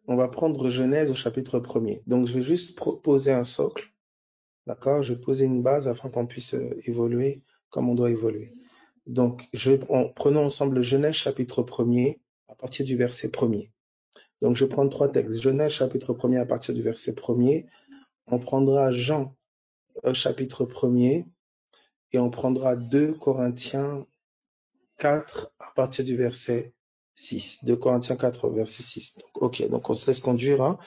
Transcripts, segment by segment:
on va prendre Genèse au chapitre 1er. Donc, je vais juste poser un socle, d'accord? Je vais poser une base afin qu'on puisse évoluer comme on doit évoluer. Donc, prenons ensemble Genèse chapitre 1er à partir du verset 1er. Donc, je vais prendre 3 textes. Genèse chapitre 1er à partir du verset 1er. On prendra Jean chapitre 1er et on prendra 2 Corinthiens 4 à partir du verset 6. 2 Corinthiens 4 verset 6. Donc, ok, donc on se laisse conduire. Hein.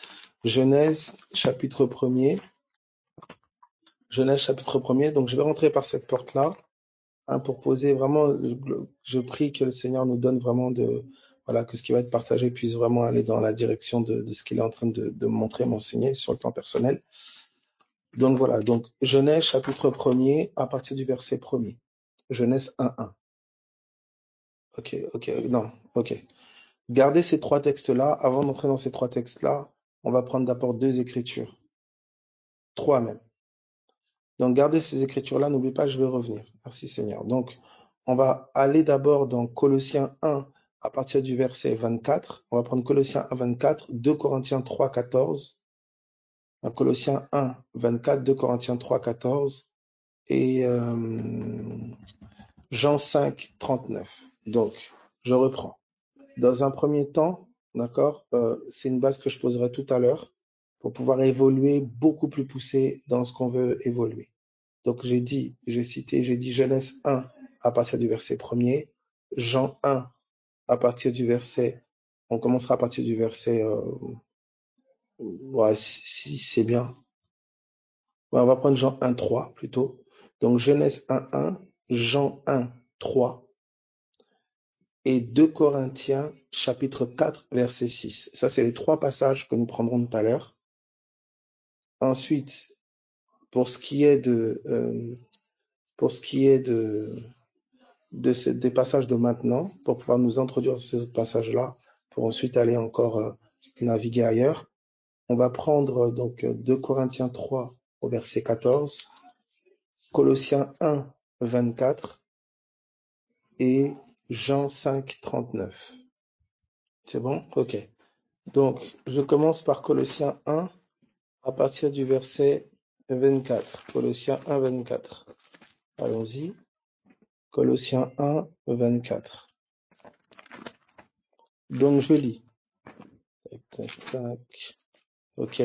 Genèse chapitre 1er. Genèse chapitre 1er. Donc, je vais rentrer par cette porte-là. Pour poser vraiment, je prie que le Seigneur nous donne vraiment que ce qui va être partagé puisse vraiment aller dans la direction de ce qu'il est en train de me montrer, m'enseigner sur le plan personnel. Donc voilà, donc Genèse chapitre 1er à partir du verset 1er. Genèse 1:1. Ok. Gardez ces 3 textes-là. Avant d'entrer dans ces 3 textes-là, on va prendre d'abord 2 écritures. 3 même. Donc gardez ces écritures-là, n'oubliez pas, je vais revenir. Merci Seigneur. Donc, on va aller d'abord dans Colossiens 1 à partir du verset 24. On va prendre Colossiens 1, 24, 2 Corinthiens 3, 14. Colossiens 1, 24, 2 Corinthiens 3, 14 et Jean 5, 39. Donc, je reprends. Dans un premier temps, d'accord, c'est une base que je poserai tout à l'heure pour pouvoir évoluer beaucoup plus poussé dans ce qu'on veut évoluer. Donc, j'ai dit Genèse 1 à partir du verset 1er, Jean 1 à partir du verset, on commencera à partir du verset 6, c'est bien. On va prendre Jean 1, 3 plutôt. Donc, Genèse 1, 1, Jean 1, 3 et 2 Corinthiens chapitre 4, verset 6. Ça, c'est les 3 passages que nous prendrons tout à l'heure. Ensuite, pour ce qui est des passages de maintenant, pour pouvoir nous introduire sur ces passages-là, pour ensuite aller encore naviguer ailleurs. On va prendre donc 2 Corinthiens 3 au verset 14, Colossiens 1, 24 et Jean 5, 39. C'est bon? Ok. Donc, je commence par Colossiens 1 à partir du verset 24. Colossiens 1, 24. Allons-y. Colossiens 1, 24. Donc, je lis. Tac. Ok.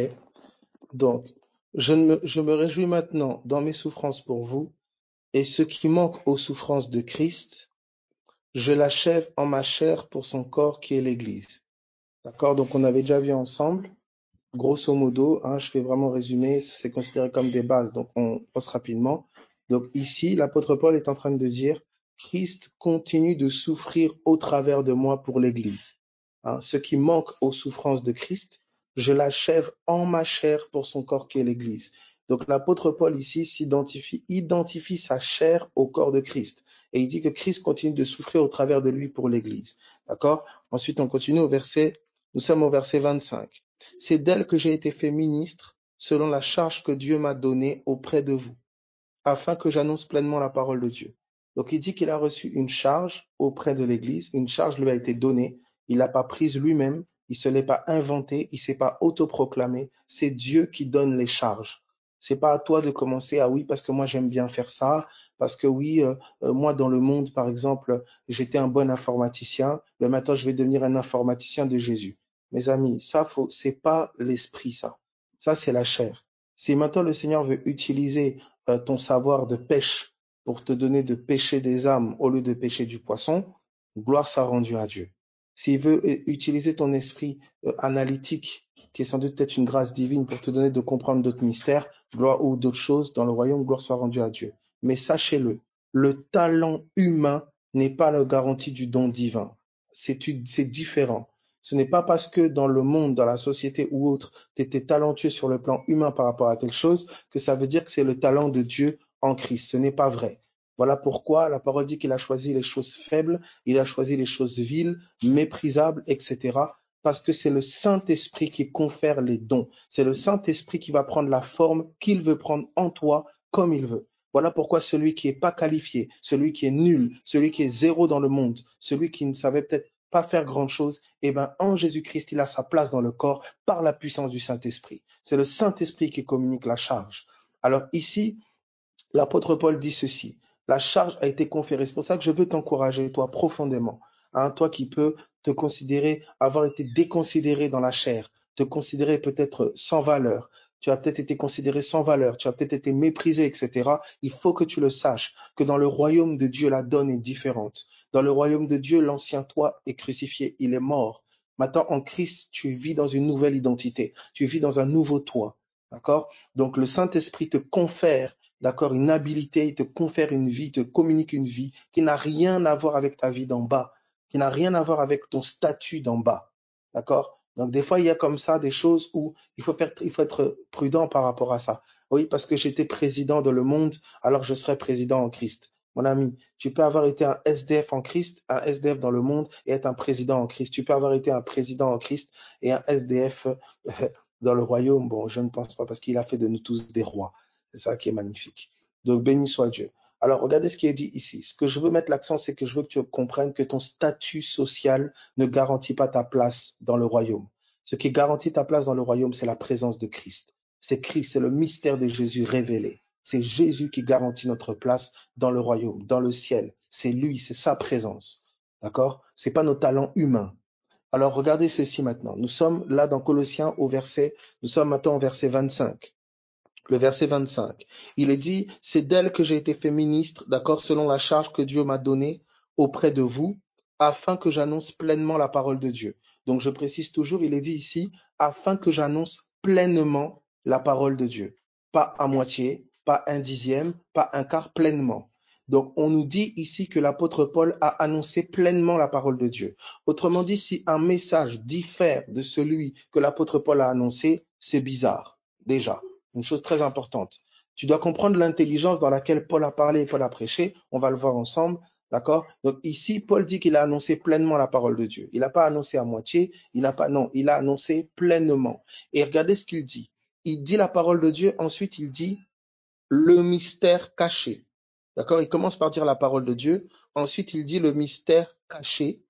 Donc, je me réjouis maintenant dans mes souffrances pour vous, et ce qui manque aux souffrances de Christ, je l'achève en ma chair pour son corps qui est l'Église. D'accord? Donc, on avait déjà vu ensemble, grosso modo, je fais vraiment résumer, c'est considéré comme des bases, donc on passe rapidement. Donc ici, l'apôtre Paul est en train de dire, Christ continue de souffrir au travers de moi pour l'Église. Ce qui manque aux souffrances de Christ, je l'achève en ma chair pour son corps qui est l'Église. Donc l'apôtre Paul ici identifie sa chair au corps de Christ. Et il dit que Christ continue de souffrir au travers de lui pour l'Église. D'accord? Ensuite, on continue nous sommes au verset 25. C'est d'elle que j'ai été fait ministre, selon la charge que Dieu m'a donnée auprès de vous, afin que j'annonce pleinement la parole de Dieu. Donc il dit qu'il a reçu une charge auprès de l'Église, une charge lui a été donnée, il l'a pas prise lui-même, il se l'est pas inventé, il s'est pas autoproclamé, c'est Dieu qui donne les charges. C'est pas à toi de commencer oui parce que moi j'aime bien faire ça, parce que oui moi dans le monde par exemple j'étais un bon informaticien, mais maintenant je vais devenir un informaticien de Jésus. Mes amis, c'est pas l'esprit ça. Ça c'est la chair. Si maintenant le Seigneur veut utiliser ton savoir de pêche pour te donner de pêcher des âmes au lieu de pêcher du poisson, gloire soit rendue à Dieu. S'il veut utiliser ton esprit analytique, qui est sans doute peut-être une grâce divine pour te donner de comprendre d'autres mystères, gloire ou d'autres choses dans le royaume, gloire soit rendue à Dieu. Mais sachez-le, le talent humain n'est pas la garantie du don divin. C'est différent. Ce n'est pas parce que dans le monde, dans la société ou autre, tu étais talentueux sur le plan humain par rapport à telle chose, que ça veut dire que c'est le talent de Dieu en Christ. Ce n'est pas vrai. Voilà pourquoi la parole dit qu'il a choisi les choses faibles, il a choisi les choses viles, méprisables, etc. Parce que c'est le Saint-Esprit qui confère les dons. C'est le Saint-Esprit qui va prendre la forme qu'il veut prendre en toi comme il veut. Voilà pourquoi celui qui n'est pas qualifié, celui qui est nul, celui qui est zéro dans le monde, celui qui ne savait peut-être pas faire grand chose, eh ben, en Jésus-Christ, il a sa place dans le corps par la puissance du Saint-Esprit. C'est le Saint-Esprit qui communique la charge. Alors ici, l'apôtre Paul dit ceci: la charge a été conférée. C'est pour ça que je veux t'encourager, toi, profondément. Hein, toi qui peux te considérer avoir été déconsidéré dans la chair, te considérer peut-être sans valeur. Tu as peut-être été considéré sans valeur, tu as peut-être été méprisé, etc. Il faut que tu le saches, que dans le royaume de Dieu, la donne est différente. Dans le royaume de Dieu, l'ancien toi est crucifié, il est mort. Maintenant, en Christ, tu vis dans une nouvelle identité. Tu vis dans un nouveau toi. D'accord? Donc, le Saint-Esprit te confère, d'accord, une habilité, il te confère une vie, il te communique une vie qui n'a rien à voir avec ta vie d'en bas, qui n'a rien à voir avec ton statut d'en bas. D'accord? Donc, des fois, il y a comme ça des choses où il faut être prudent par rapport à ça. Oui, parce que j'étais président dans le monde, alors je serai président en Christ. Mon ami, tu peux avoir été un SDF en Christ, un SDF dans le monde et être un président en Christ. Tu peux avoir été un président en Christ et un SDF dans le royaume. Bon, je ne pense pas parce qu'il a fait de nous tous des rois. C'est ça qui est magnifique. Donc, béni soit Dieu. Alors, regardez ce qui est dit ici. Ce que je veux mettre l'accent, c'est que je veux que tu comprennes que ton statut social ne garantit pas ta place dans le royaume. Ce qui garantit ta place dans le royaume, c'est la présence de Christ. C'est Christ, c'est le mystère de Jésus révélé. C'est Jésus qui garantit notre place dans le royaume, dans le ciel. C'est lui, c'est sa présence. D'accord? C'est pas nos talents humains. Alors, regardez ceci maintenant. Nous sommes là dans Colossiens nous sommes maintenant au verset 25. Le verset 25. Il est dit, c'est d'elle que j'ai été fait ministre, d'accord, selon la charge que Dieu m'a donnée auprès de vous, afin que j'annonce pleinement la parole de Dieu. Donc, je précise toujours, il est dit ici, afin que j'annonce pleinement la parole de Dieu. Pas à moitié, pas un dixième, pas un quart, pleinement. Donc, on nous dit ici que l'apôtre Paul a annoncé pleinement la parole de Dieu. Autrement dit, si un message diffère de celui que l'apôtre Paul a annoncé, c'est bizarre, déjà. Une chose très importante. Tu dois comprendre l'intelligence dans laquelle Paul a parlé et Paul a prêché. On va le voir ensemble. D'accord? Donc ici, Paul dit qu'il a annoncé pleinement la parole de Dieu. Il n'a pas annoncé à moitié. Il a annoncé pleinement. Et regardez ce qu'il dit. Il dit la parole de Dieu. Ensuite, il dit le mystère caché. D'accord? Il commence par dire la parole de Dieu. Ensuite, il dit le mystère caché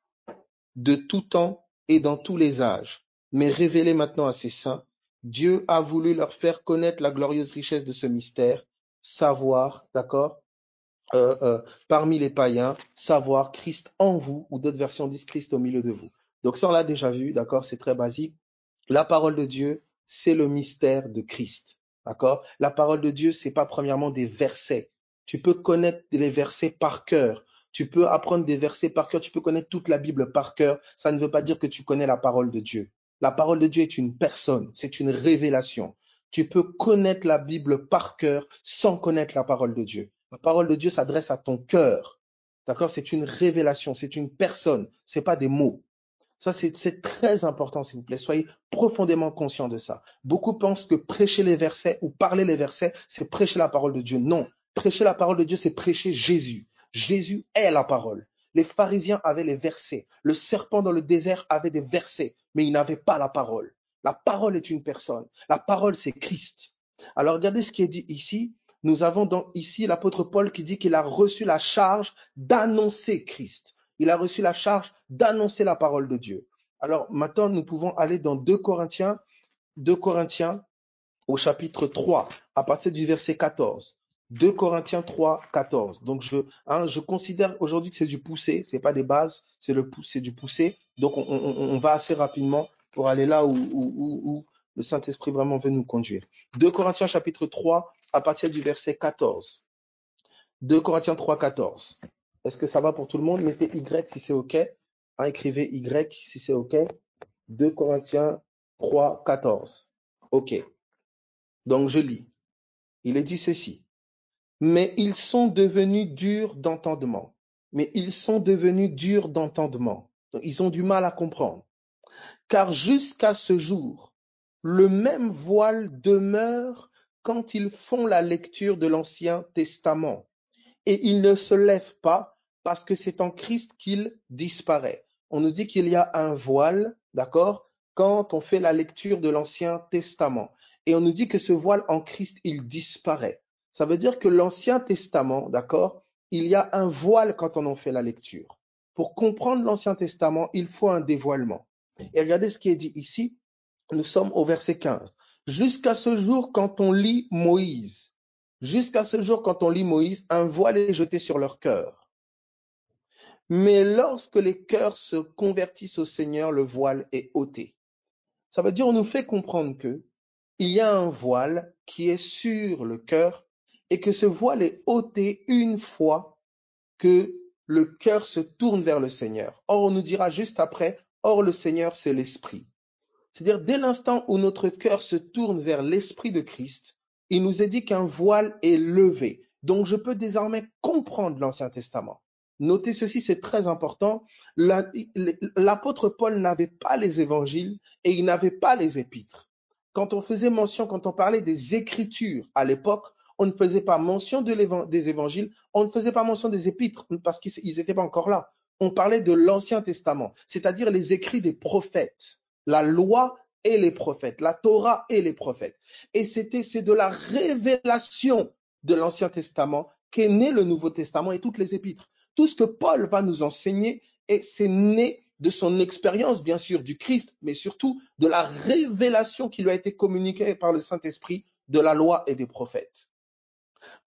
de tout temps et dans tous les âges, mais révélé maintenant à ses saints. Dieu a voulu leur faire connaître la glorieuse richesse de ce mystère, savoir, d'accord, parmi les païens, savoir Christ en vous, ou d'autres versions disent Christ au milieu de vous. Donc ça, on l'a déjà vu, d'accord, c'est très basique. La parole de Dieu, c'est le mystère de Christ, d'accord. La parole de Dieu, c'est pas premièrement des versets. Tu peux connaître les versets par cœur. Tu peux apprendre des versets par cœur. Tu peux connaître toute la Bible par cœur. Ça ne veut pas dire que tu connais la parole de Dieu. La parole de Dieu est une personne, c'est une révélation. Tu peux connaître la Bible par cœur sans connaître la parole de Dieu. La parole de Dieu s'adresse à ton cœur. D'accord? C'est une révélation, c'est une personne, c'est pas des mots. Ça, c'est très important, s'il vous plaît. Soyez profondément conscients de ça. Beaucoup pensent que prêcher les versets ou parler les versets, c'est prêcher la parole de Dieu. Non. Prêcher la parole de Dieu, c'est prêcher Jésus. Jésus est la parole. Les pharisiens avaient les versets. Le serpent dans le désert avait des versets, mais il n'avait pas la parole. La parole est une personne. La parole, c'est Christ. Alors, regardez ce qui est dit ici. Nous avons ici l'apôtre Paul qui dit qu'il a reçu la charge d'annoncer Christ. Il a reçu la charge d'annoncer la parole de Dieu. Alors maintenant, nous pouvons aller dans 2 Corinthiens au chapitre 3, à partir du verset 14. 2 Corinthiens 3, 14. Donc je considère aujourd'hui que c'est du poussé, c'est pas des bases, c'est du poussé. Donc on va assez rapidement pour aller là où le Saint-Esprit vraiment veut nous conduire. 2 Corinthiens chapitre 3, à partir du verset 14. 2 Corinthiens 3, 14. Est-ce que ça va pour tout le monde? Mettez Y si c'est OK. Hein, écrivez Y si c'est OK. 2 Corinthiens 3, 14. OK. Donc je lis. Il est dit ceci. Mais ils sont devenus durs d'entendement. Mais ils sont devenus durs d'entendement. Donc ils ont du mal à comprendre. Car jusqu'à ce jour, le même voile demeure quand ils font la lecture de l'Ancien Testament. Et il ne se lève pas parce que c'est en Christ qu'il disparaît. On nous dit qu'il y a un voile, d'accord, quand on fait la lecture de l'Ancien Testament. Et on nous dit que ce voile en Christ, il disparaît. Ça veut dire que l'Ancien Testament, d'accord, il y a un voile quand on en fait la lecture. pour comprendre l'Ancien Testament, il faut un dévoilement. Et regardez ce qui est dit ici. Nous sommes au verset 15. Jusqu'à ce jour, quand on lit Moïse, un voile est jeté sur leur cœur. Mais lorsque les cœurs se convertissent au Seigneur, le voile est ôté. Ça veut dire, on nous fait comprendre que il y a un voile qui est sur le cœur et que ce voile est ôté une fois que le cœur se tourne vers le Seigneur. Or, on nous dira juste après, or le Seigneur, c'est l'Esprit. C'est-à-dire, dès l'instant où notre cœur se tourne vers l'Esprit de Christ, il nous est dit qu'un voile est levé. Donc, je peux désormais comprendre l'Ancien Testament. Notez ceci, c'est très important. L'apôtre Paul n'avait pas les évangiles et il n'avait pas les épîtres. Quand on parlait des Écritures à l'époque, on ne faisait pas mention des évangiles, on ne faisait pas mention des épîtres parce qu'ils n'étaient pas encore là. On parlait de l'Ancien Testament, c'est-à-dire les écrits des prophètes. La loi et les prophètes, la Torah et les prophètes. Et c'est de la révélation de l'Ancien Testament qu'est né le Nouveau Testament et toutes les épîtres. Tout ce que Paul va nous enseigner, c'est né de son expérience, bien sûr, du Christ, mais surtout de la révélation qui lui a été communiquée par le Saint-Esprit de la loi et des prophètes.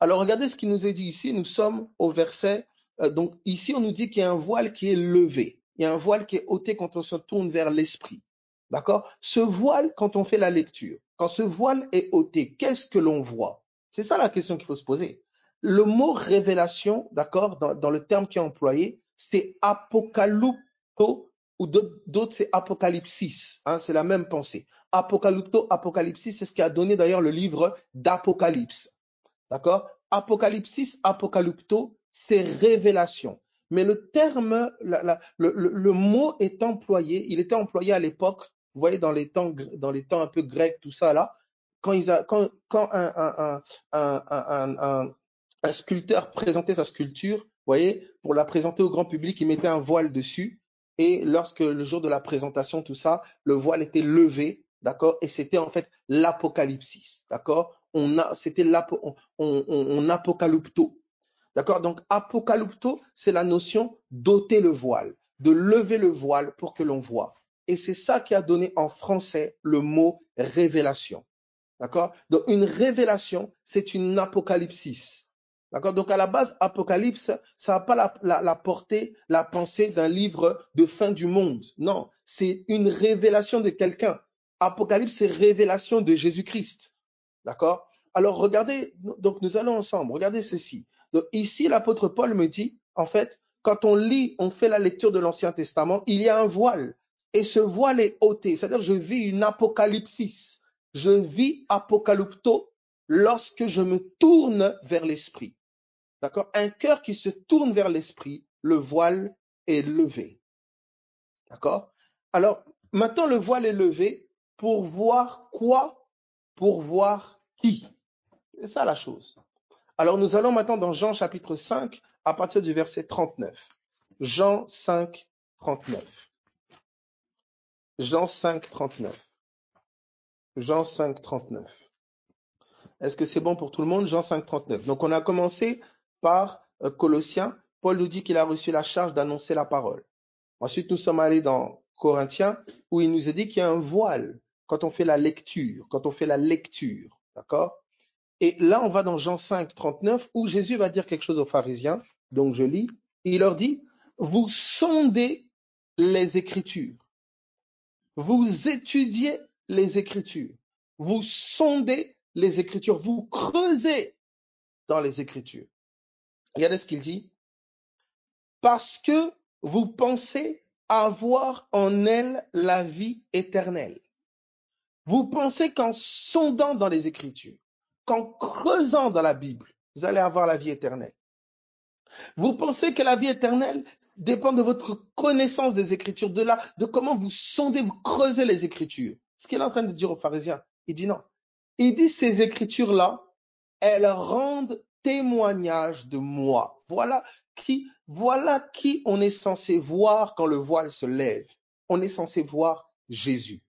Alors, regardez ce qui nous est dit ici. Nous sommes au verset, donc ici, on nous dit qu'il y a un voile qui est levé. Il y a un voile qui est ôté quand on se tourne vers l'Esprit. D'accord? Ce voile, quand on fait la lecture, quand ce voile est ôté, qu'est-ce que l'on voit? C'est ça la question qu'il faut se poser. Le mot révélation, d'accord, dans le terme qui est employé, c'est apocalypto, ou d'autres c'est apocalypsis, hein, c'est la même pensée. Apocalypto, apocalypsis, c'est ce qui a donné d'ailleurs le livre d'Apocalypse. D'accord? Apocalypsis, apocalypto, c'est révélation. Mais le terme, le mot est employé, il était employé à l'époque, vous voyez, dans les temps un peu grecs, tout ça là, quand un sculpteur présentait sa sculpture, vous voyez, pour la présenter au grand public, il mettait un voile dessus. Et lorsque le jour de la présentation, tout ça, le voile était levé, d'accord? Et c'était en fait l'apocalypsis, d'accord? C'était on apocalypto. D'accord? Donc, apocalypto, c'est la notion d'ôter le voile, de lever le voile pour que l'on voit. Et c'est ça qui a donné en français le mot révélation. D'accord? Donc, une révélation, c'est une apocalypsis. D'accord? Donc, à la base, Apocalypse, ça n'a pas la portée, la pensée d'un livre de fin du monde. Non, c'est une révélation de quelqu'un. Apocalypse, c'est révélation de Jésus-Christ. D'accord? Alors, regardez, donc nous allons ensemble, regardez ceci. Donc, ici, l'apôtre Paul me dit, en fait, quand on lit, on fait la lecture de l'Ancien Testament, il y a un voile. Et ce voile est ôté. C'est-à-dire, je vis une apocalypsis. Je vis apocalypto lorsque je me tourne vers l'esprit. D'accord? Un cœur qui se tourne vers l'esprit, le voile est levé. D'accord? Alors, maintenant, le voile est levé pour voir quoi? Pour voir qui? C'est ça la chose. Alors, nous allons maintenant dans Jean chapitre 5, à partir du verset 39. Jean 5, 39. Jean 5, 39. Jean 5, 39. Est-ce que c'est bon pour tout le monde? Jean 5, 39. Donc, on a commencé par Colossiens. Paul nous dit qu'il a reçu la charge d'annoncer la parole. Ensuite, nous sommes allés dans Corinthiens, où il nous est dit qu'il y a un voile quand on fait la lecture, d'accord? Et là, on va dans Jean 5, 39, où Jésus va dire quelque chose aux pharisiens. Donc, je lis. Et il leur dit, vous sondez les Écritures. Vous étudiez les Écritures. Vous sondez les Écritures. Vous creusez dans les Écritures. Regardez ce qu'il dit. Parce que vous pensez avoir en elles la vie éternelle. Vous pensez qu'en sondant dans les Écritures, qu'en creusant dans la Bible, vous allez avoir la vie éternelle. Vous pensez que la vie éternelle dépend de votre connaissance des Écritures, de comment vous sondez, vous creusez les Écritures. Ce qu'il est en train de dire aux pharisiens, il dit non. Il dit ces Écritures-là, elles rendent témoignage de moi. Voilà qui on est censé voir quand le voile se lève. On est censé voir Jésus.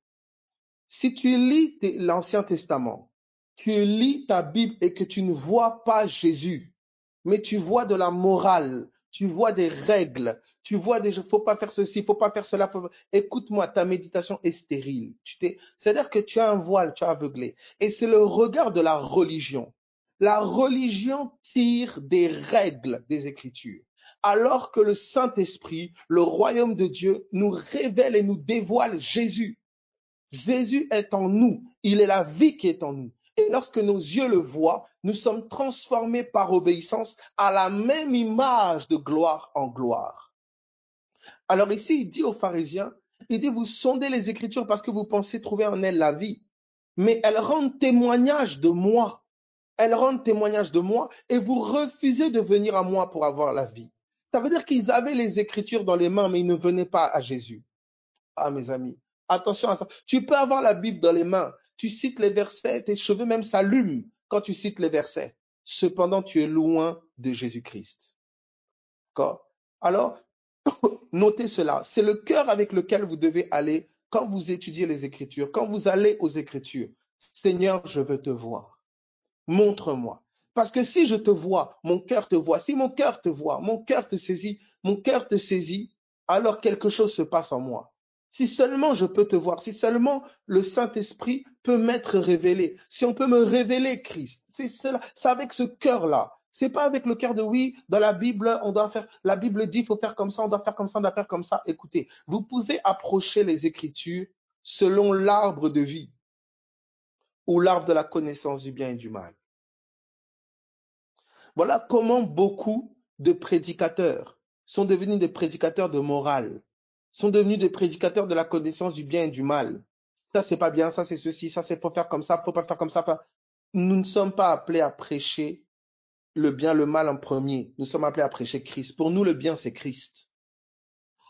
Si tu lis l'Ancien Testament, tu lis ta Bible et que tu ne vois pas Jésus, mais tu vois de la morale, tu vois des règles, tu vois des, faut pas faire ceci, faut pas faire cela. Écoute-moi, ta méditation est stérile. C'est-à-dire que tu as un voile, tu as aveuglé. Et c'est le regard de la religion. La religion tire des règles des Écritures, alors que le Saint-Esprit, le royaume de Dieu, nous révèle et nous dévoile Jésus. Jésus est en nous, il est la vie qui est en nous. Et lorsque nos yeux le voient, nous sommes transformés par obéissance à la même image de gloire en gloire. Alors ici, il dit aux pharisiens, il dit, vous sondez les Écritures parce que vous pensez trouver en elles la vie, mais elles rendent témoignage de moi. Elles rendent témoignage de moi et vous refusez de venir à moi pour avoir la vie. Ça veut dire qu'ils avaient les Écritures dans les mains, mais ils ne venaient pas à Jésus. Ah, mes amis, attention à ça. Tu peux avoir la Bible dans les mains, tu cites les versets, tes cheveux même s'allument quand tu cites les versets. Cependant, tu es loin de Jésus-Christ. D'accord? Alors, notez cela. C'est le cœur avec lequel vous devez aller quand vous étudiez les Écritures, quand vous allez aux Écritures. Seigneur, je veux te voir. Montre-moi. Parce que si je te vois, mon cœur te voit. Si mon cœur te voit, mon cœur te saisit, alors quelque chose se passe en moi. Si seulement je peux te voir, si seulement le Saint-Esprit peut m'être révélé, si on peut me révéler Christ, c'est avec ce cœur-là. C'est pas avec le cœur de oui, dans la Bible, on doit faire, la Bible dit, il faut faire comme ça, on doit faire comme ça, on doit faire comme ça. Écoutez, vous pouvez approcher les Écritures selon l'arbre de vie ou l'arbre de la connaissance du bien et du mal. Voilà comment beaucoup de prédicateurs sont devenus des prédicateurs de morale, sont devenus des prédicateurs de la connaissance du bien et du mal. Ça, c'est pas bien, ça, c'est ceci, ça, c'est faut faire comme ça, faut pas faire comme ça. Nous ne sommes pas appelés à prêcher le bien, le mal en premier. Nous sommes appelés à prêcher Christ. Pour nous, le bien, c'est Christ.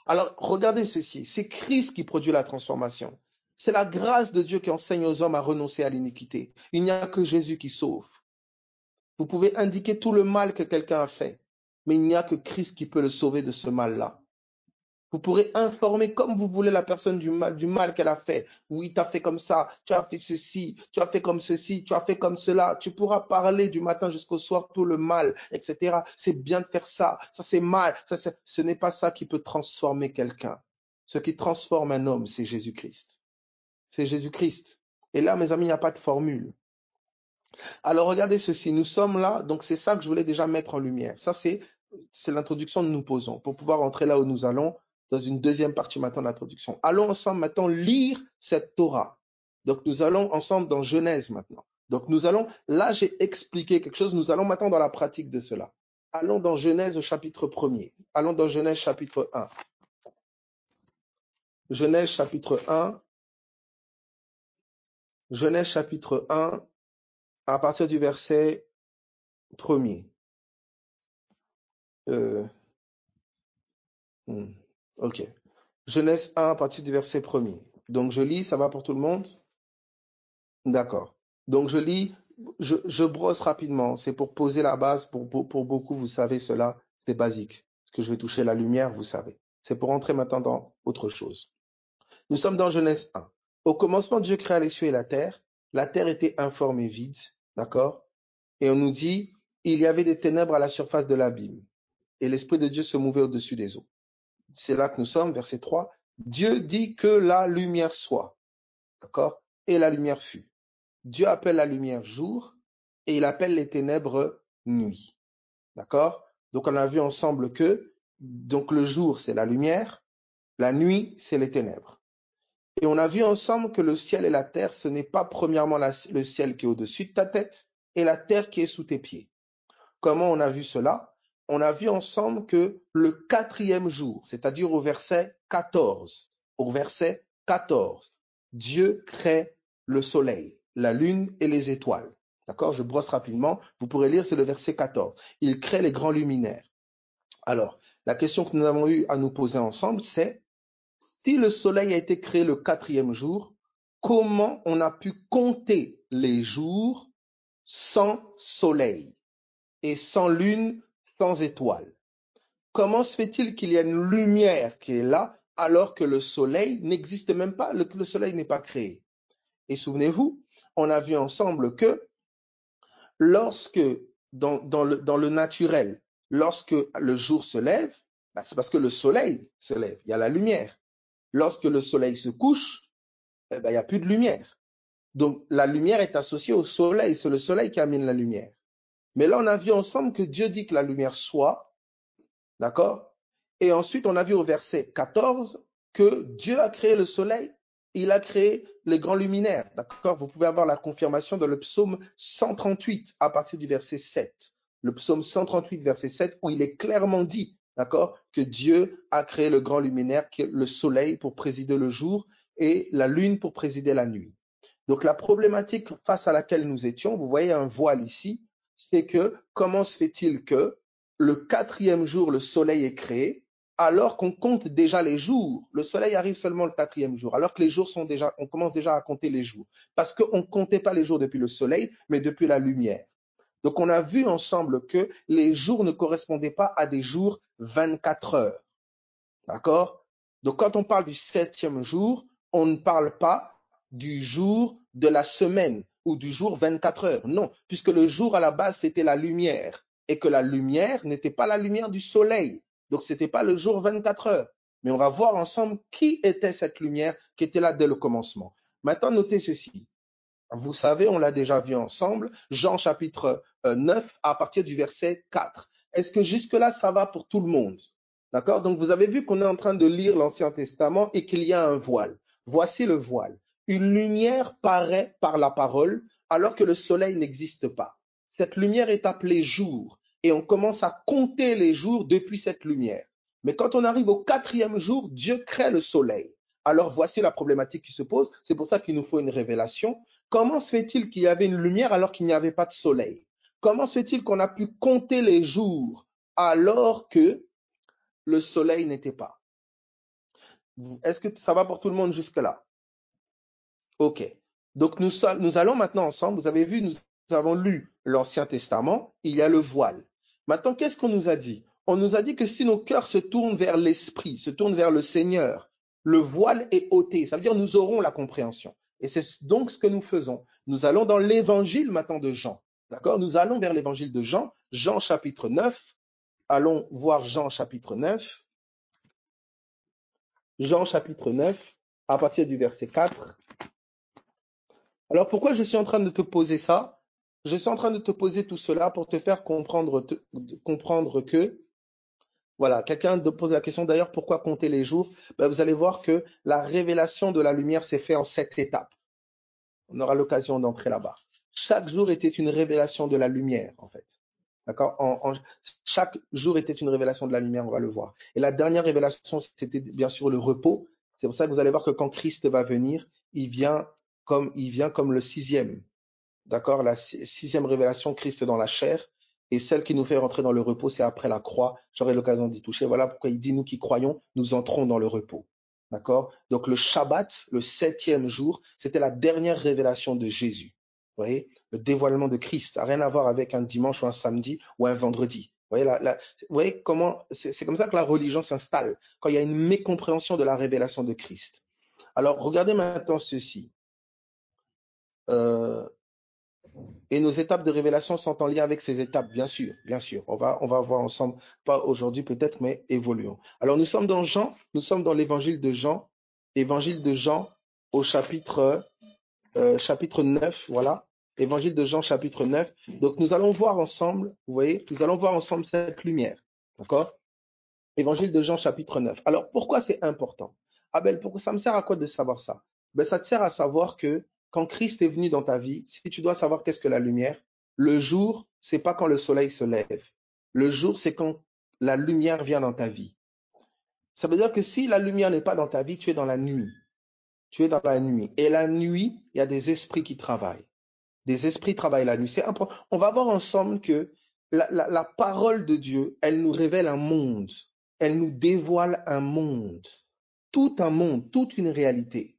Alors, regardez ceci. C'est Christ qui produit la transformation. C'est la grâce de Dieu qui enseigne aux hommes à renoncer à l'iniquité. Il n'y a que Jésus qui sauve. Vous pouvez indiquer tout le mal que quelqu'un a fait, mais il n'y a que Christ qui peut le sauver de ce mal-là. Vous pourrez informer comme vous voulez la personne du mal qu'elle a fait. Oui, tu as fait comme ça, tu as fait ceci, tu as fait comme ceci, tu as fait comme cela. Tu pourras parler du matin jusqu'au soir tout le mal, etc. C'est bien de faire ça, ça c'est mal. Ce n'est pas ça qui peut transformer quelqu'un. Ce qui transforme un homme, c'est Jésus-Christ. C'est Jésus-Christ. Et là, mes amis, il n'y a pas de formule. Alors regardez ceci, nous sommes là, donc c'est ça que je voulais déjà mettre en lumière. Ça, c'est l'introduction que nous posons pour pouvoir entrer là où nous allons dans une deuxième partie maintenant de l'introduction. Allons ensemble maintenant lire cette Torah. Donc nous allons ensemble dans Genèse maintenant. Donc nous allons, là j'ai expliqué quelque chose, nous allons maintenant dans la pratique de cela. Allons dans Genèse au chapitre 1er. Allons dans Genèse chapitre 1. Genèse chapitre 1. Genèse chapitre 1 à partir du verset 1er. Ok. Genèse 1 à partir du verset 1er. Donc je lis, ça va pour tout le monde? D'accord. Donc je lis, je brosse rapidement. C'est pour poser la base. Pour beaucoup, vous savez cela, c'est basique. Parce que je vais toucher la lumière, vous savez. C'est pour entrer maintenant dans autre chose. Nous sommes dans Genèse 1. Au commencement, Dieu créa les cieux et la terre. La terre était informe et vide. D'accord? Et on nous dit, il y avait des ténèbres à la surface de l'abîme. Et l'Esprit de Dieu se mouvait au-dessus des eaux. C'est là que nous sommes, verset 3. Dieu dit que la lumière soit. D'accord? Et la lumière fut. Dieu appelle la lumière jour et il appelle les ténèbres nuit. D'accord? Donc on a vu ensemble que donc le jour c'est la lumière, la nuit c'est les ténèbres. Et on a vu ensemble que le ciel et la terre, ce n'est pas premièrement le ciel qui est au-dessus de ta tête et la terre qui est sous tes pieds. Comment on a vu cela? On a vu ensemble que le quatrième jour, c'est-à-dire au verset 14, Dieu crée le soleil, la lune et les étoiles. D'accord? Je brosse rapidement. Vous pourrez lire, c'est le verset 14. Il crée les grands luminaires. Alors, la question que nous avons eu à nous poser ensemble, c'est si le soleil a été créé le quatrième jour, comment on a pu compter les jours sans soleil et sans lune, sans étoile? Comment se fait-il qu'il y a une lumière qui est là alors que le soleil n'existe même pas, que le soleil n'est pas créé? Et souvenez-vous, on a vu ensemble que lorsque dans le naturel, lorsque le jour se lève, ben, c'est parce que le soleil se lève, il y a la lumière. Lorsque le soleil se couche, eh ben, il n'y a plus de lumière. Donc la lumière est associée au soleil, c'est le soleil qui amène la lumière. Mais là, on a vu ensemble que Dieu dit que la lumière soit, d'accord? Et ensuite, on a vu au verset 14 que Dieu a créé le soleil, il a créé les grands luminaires, d'accord? Vous pouvez avoir la confirmation dans le psaume 138 à partir du verset 7. Le psaume 138, verset 7, où il est clairement dit, d'accord, que Dieu a créé le grand luminaire, qui est le soleil pour présider le jour et la lune pour présider la nuit. Donc la problématique face à laquelle nous étions, vous voyez un voile ici, c'est que comment se fait-il que le quatrième jour, le soleil est créé, alors qu'on compte déjà les jours. Le soleil arrive seulement le quatrième jour, alors que les jours sont déjà, on commence déjà à compter les jours. Parce qu'on ne comptait pas les jours depuis le soleil, mais depuis la lumière. Donc on a vu ensemble que les jours ne correspondaient pas à des jours 24 heures. D'accord? Donc quand on parle du septième jour, on ne parle pas du jour de la semaine ou du jour 24 heures. Non, puisque le jour à la base, c'était la lumière et que la lumière n'était pas la lumière du soleil. Donc ce n'était pas le jour 24 heures. Mais on va voir ensemble qui était cette lumière qui était là dès le commencement. Maintenant, notez ceci. Vous savez, on l'a déjà vu ensemble, Jean chapitre 9 à partir du verset 4. Est-ce que jusque-là, ça va pour tout le monde? D'accord? Donc, vous avez vu qu'on est en train de lire l'Ancien Testament et qu'il y a un voile. Voici le voile. Une lumière paraît par la parole alors que le soleil n'existe pas. Cette lumière est appelée jour et on commence à compter les jours depuis cette lumière. Mais quand on arrive au quatrième jour, Dieu crée le soleil. Alors voici la problématique qui se pose. C'est pour ça qu'il nous faut une révélation. Comment se fait-il qu'il y avait une lumière alors qu'il n'y avait pas de soleil? Comment se fait-il qu'on a pu compter les jours alors que le soleil n'était pas? Est-ce que ça va pour tout le monde jusque-là? Ok. Donc nous allons maintenant ensemble. Vous avez vu, nous avons lu l'Ancien Testament. Il y a le voile. Maintenant, qu'est-ce qu'on nous a dit? On nous a dit que si nos cœurs se tournent vers l'Esprit, se tournent vers le Seigneur, le voile est ôté. Ça veut dire nous aurons la compréhension. Et c'est donc ce que nous faisons. Nous allons dans l'évangile maintenant de Jean. D'accord? Nous allons vers l'évangile de Jean, Jean chapitre 9. Allons voir Jean chapitre 9. Jean chapitre 9, à partir du verset 4. Alors pourquoi je suis en train de te poser ça? Je suis en train de te poser tout cela pour te faire comprendre que, voilà, quelqu'un pose la question d'ailleurs, pourquoi compter les jours? Ben, vous allez voir que la révélation de la lumière s'est faite en 7 étapes. On aura l'occasion d'entrer là-bas. Chaque jour était une révélation de la lumière, en fait. D'accord? Chaque jour était une révélation de la lumière, on va le voir. Et la dernière révélation, c'était bien sûr le repos. C'est pour ça que vous allez voir que quand Christ va venir, il vient comme le sixième. D'accord? La sixième révélation, Christ dans la chair. Et celle qui nous fait rentrer dans le repos, c'est après la croix. J'aurai l'occasion d'y toucher. Voilà pourquoi il dit, nous qui croyons, nous entrons dans le repos. D'accord? Donc le Shabbat, le septième jour, c'était la dernière révélation de Jésus. Vous voyez? Le dévoilement de Christ. Ça n'a rien à voir avec un dimanche ou un samedi ou un vendredi. Vous voyez comment, c'est comme ça que la religion s'installe. Quand il y a une mécompréhension de la révélation de Christ. Alors, regardez maintenant ceci. Et nos étapes de révélation sont en lien avec ces étapes, bien sûr, bien sûr. On va voir ensemble, pas aujourd'hui peut-être, mais évoluons. Alors nous sommes dans Jean, nous sommes dans l'évangile de Jean au chapitre 9, voilà. Évangile de Jean, chapitre 9. Donc nous allons voir ensemble, vous voyez, nous allons voir ensemble cette lumière, d'accord? Évangile de Jean, chapitre 9. Alors pourquoi c'est important? Abel, pourquoi ça me sert à quoi de savoir ça? Ben, ça te sert à savoir que quand Christ est venu dans ta vie, si tu dois savoir qu'est-ce que la lumière, le jour, c'est pas quand le soleil se lève. Le jour, c'est quand la lumière vient dans ta vie. Ça veut dire que si la lumière n'est pas dans ta vie, tu es dans la nuit. Tu es dans la nuit. Et la nuit, il y a des esprits qui travaillent. Des esprits travaillent la nuit. C'est important. On va voir ensemble que la parole de Dieu, elle nous révèle un monde. Elle nous dévoile un monde. Tout un monde, toute une réalité.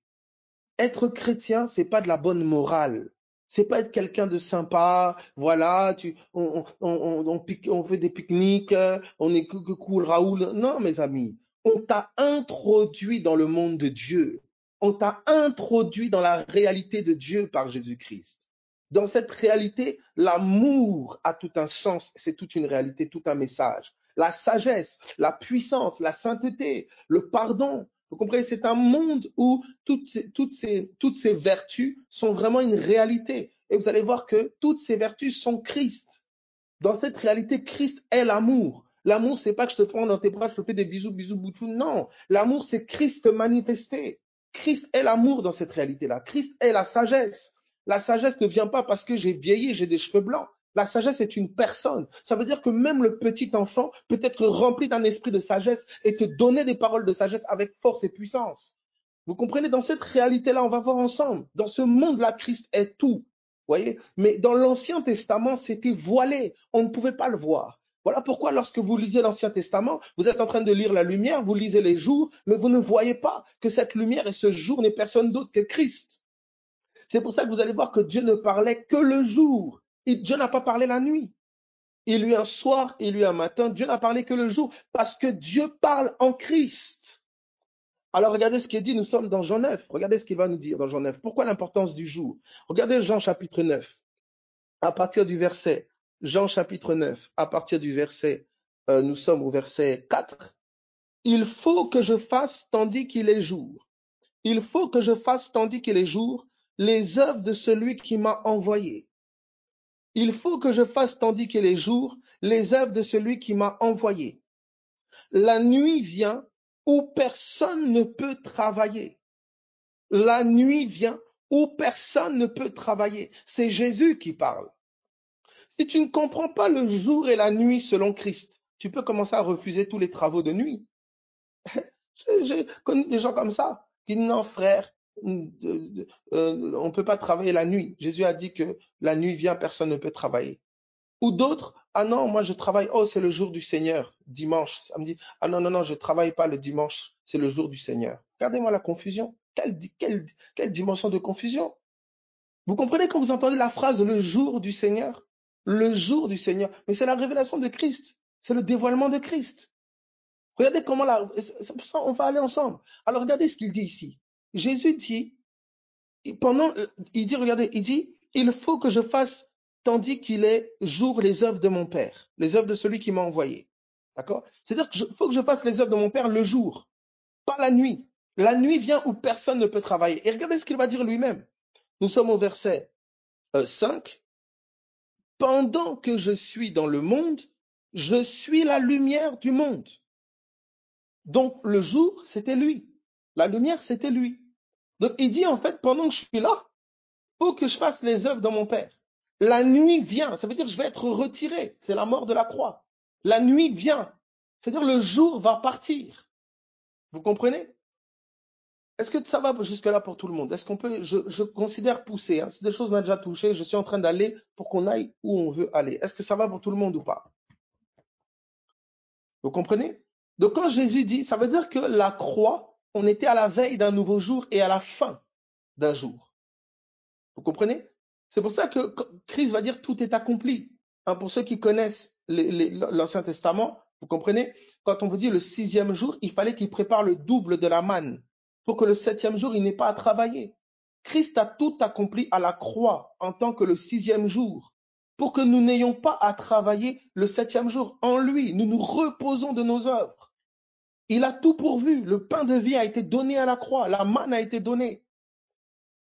Être chrétien, c'est pas de la bonne morale. C'est pas être quelqu'un de sympa, voilà, on fait des pique-niques, on est que cool, Raoul. Non, mes amis, on t'a introduit dans le monde de Dieu. On t'a introduit dans la réalité de Dieu par Jésus-Christ. Dans cette réalité, l'amour a tout un sens, c'est toute une réalité, tout un message. La sagesse, la puissance, la sainteté, le pardon. Vous comprenez, c'est un monde où toutes ces vertus sont vraiment une réalité. Et vous allez voir que toutes ces vertus sont Christ. Dans cette réalité, Christ est l'amour. L'amour, c'est pas que je te prends dans tes bras, je te fais des bisous, bisous, bouchou. Non, l'amour, c'est Christ manifesté. Christ est l'amour dans cette réalité-là. Christ est la sagesse. La sagesse ne vient pas parce que j'ai vieilli, j'ai des cheveux blancs. La sagesse est une personne. Ça veut dire que même le petit enfant peut être rempli d'un esprit de sagesse et te donner des paroles de sagesse avec force et puissance. Vous comprenez, dans cette réalité-là, on va voir ensemble. Dans ce monde-là, Christ est tout. Voyez? Mais dans l'Ancien Testament, c'était voilé. On ne pouvait pas le voir. Voilà pourquoi lorsque vous lisez l'Ancien Testament, vous êtes en train de lire la lumière, vous lisez les jours, mais vous ne voyez pas que cette lumière et ce jour n'est personne d'autre que Christ. C'est pour ça que vous allez voir que Dieu ne parlait que le jour. Et Dieu n'a pas parlé la nuit. Il y a eu un soir, il y a eu un matin. Dieu n'a parlé que le jour parce que Dieu parle en Christ. Alors regardez ce qui est dit, nous sommes dans Jean 9. Regardez ce qu'il va nous dire dans Jean 9. Pourquoi l'importance du jour? Regardez Jean chapitre 9. À partir du verset, Jean chapitre 9, à partir du verset, nous sommes au verset 4. Il faut que je fasse tandis qu'il est jour. Il faut que je fasse tandis qu'il est jour les œuvres de celui qui m'a envoyé. Il faut que je fasse tandis qu'il est jour les œuvres de celui qui m'a envoyé. La nuit vient où personne ne peut travailler. La nuit vient où personne ne peut travailler. C'est Jésus qui parle. Si tu ne comprends pas le jour et la nuit selon Christ, tu peux commencer à refuser tous les travaux de nuit. J'ai connu des gens comme ça qui disent non frère, on ne peut pas travailler la nuit. Jésus a dit que la nuit vient, personne ne peut travailler. Ou d'autres, ah non, moi je travaille, oh c'est le jour du Seigneur, dimanche, samedi. Ah non, non, non, je ne travaille pas le dimanche, c'est le jour du Seigneur. Regardez-moi la confusion. Quelle dimension de confusion? Vous comprenez quand vous entendez la phrase le jour du Seigneur? Le jour du Seigneur. Mais c'est la révélation de Christ. C'est le dévoilement de Christ. Regardez comment c'est pour ça on va aller ensemble. Alors regardez ce qu'il dit ici. Jésus dit, regardez, il dit, il faut que je fasse tandis qu'il est jour les œuvres de mon Père, les œuvres de celui qui m'a envoyé. D'accord? C'est-à-dire qu'il faut que je fasse les œuvres de mon Père le jour, pas la nuit. La nuit vient où personne ne peut travailler. Et regardez ce qu'il va dire lui-même. Nous sommes au verset 5. Pendant que je suis dans le monde, je suis la lumière du monde. Donc le jour, c'était lui. La lumière, c'était lui. Donc il dit en fait, pendant que je suis là, il faut que je fasse les œuvres de mon Père. La nuit vient, ça veut dire que je vais être retiré. C'est la mort de la croix. La nuit vient, c'est-à-dire le jour va partir. Vous comprenez? Est-ce que ça va jusque-là pour tout le monde? Est-ce qu'on peut, je considère pousser, hein, c'est des choses qu'on a déjà touchées, je suis en train d'aller pour qu'on aille où on veut aller. Est-ce que ça va pour tout le monde ou pas? Vous comprenez? Donc quand Jésus dit, ça veut dire que la croix, on était à la veille d'un nouveau jour et à la fin d'un jour. Vous comprenez? C'est pour ça que Christ va dire tout est accompli. Hein, pour ceux qui connaissent l'Ancien Testament, vous comprenez? Quand on vous dit le 6e jour, il fallait qu'il prépare le double de la manne pour que le 7e jour, il n'ait pas à travailler. Christ a tout accompli à la croix en tant que le 6e jour pour que nous n'ayons pas à travailler le 7e jour. En lui, nous nous reposons de nos œuvres. Il a tout pourvu. Le pain de vie a été donné à la croix. La manne a été donnée.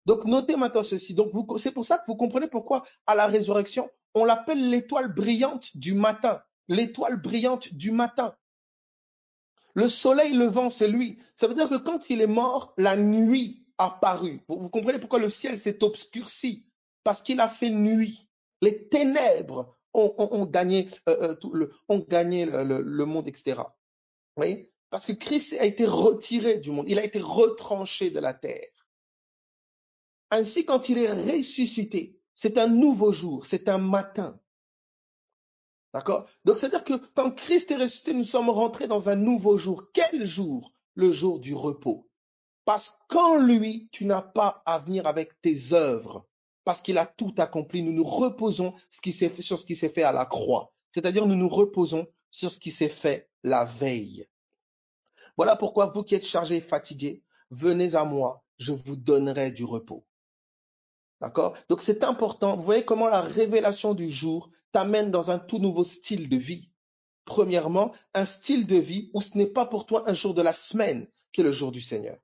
Donc, notez maintenant ceci. Donc, c'est pour ça que vous comprenez pourquoi, à la résurrection, on l'appelle l'étoile brillante du matin. L'étoile brillante du matin. Le soleil levant, c'est lui. Ça veut dire que quand il est mort, la nuit a paru. Vous comprenez pourquoi le ciel s'est obscurci? Parce qu'il a fait nuit. Les ténèbres ont gagné, le monde, etc. Vous voyez? Parce que Christ a été retiré du monde. Il a été retranché de la terre. Ainsi, quand il est ressuscité, c'est un nouveau jour, c'est un matin. D'accord? Donc, c'est-à-dire que quand Christ est ressuscité, nous sommes rentrés dans un nouveau jour. Quel jour? Le jour du repos. Parce qu'en lui, tu n'as pas à venir avec tes œuvres. Parce qu'il a tout accompli. Nous nous reposons sur ce qui s'est fait à la croix. C'est-à-dire, nous nous reposons sur ce qui s'est fait la veille. Voilà pourquoi vous qui êtes chargés et fatigués, venez à moi, je vous donnerai du repos. D'accord? Donc c'est important. Vous voyez comment la révélation du jour t'amène dans un tout nouveau style de vie. Premièrement, un style de vie où ce n'est pas pour toi un jour de la semaine qui est le jour du Seigneur.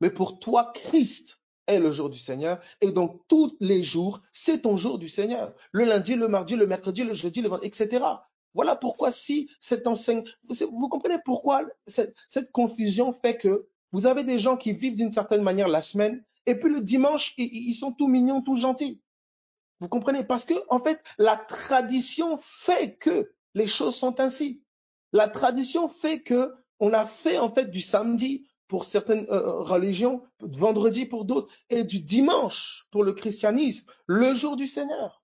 Mais pour toi, Christ est le jour du Seigneur. Et donc, tous les jours, c'est ton jour du Seigneur. Le lundi, le mardi, le mercredi, le jeudi, le vendredi, etc. Voilà pourquoi si cette enseigne, vous comprenez pourquoi cette confusion fait que vous avez des gens qui vivent d'une certaine manière la semaine, et puis le dimanche, ils sont tout mignons, tout gentils. Vous comprenez? Parce que, en fait, la tradition fait que les choses sont ainsi. La tradition fait que on a fait, en fait, du samedi pour certaines religions, vendredi pour d'autres, et du dimanche pour le christianisme, le jour du Seigneur.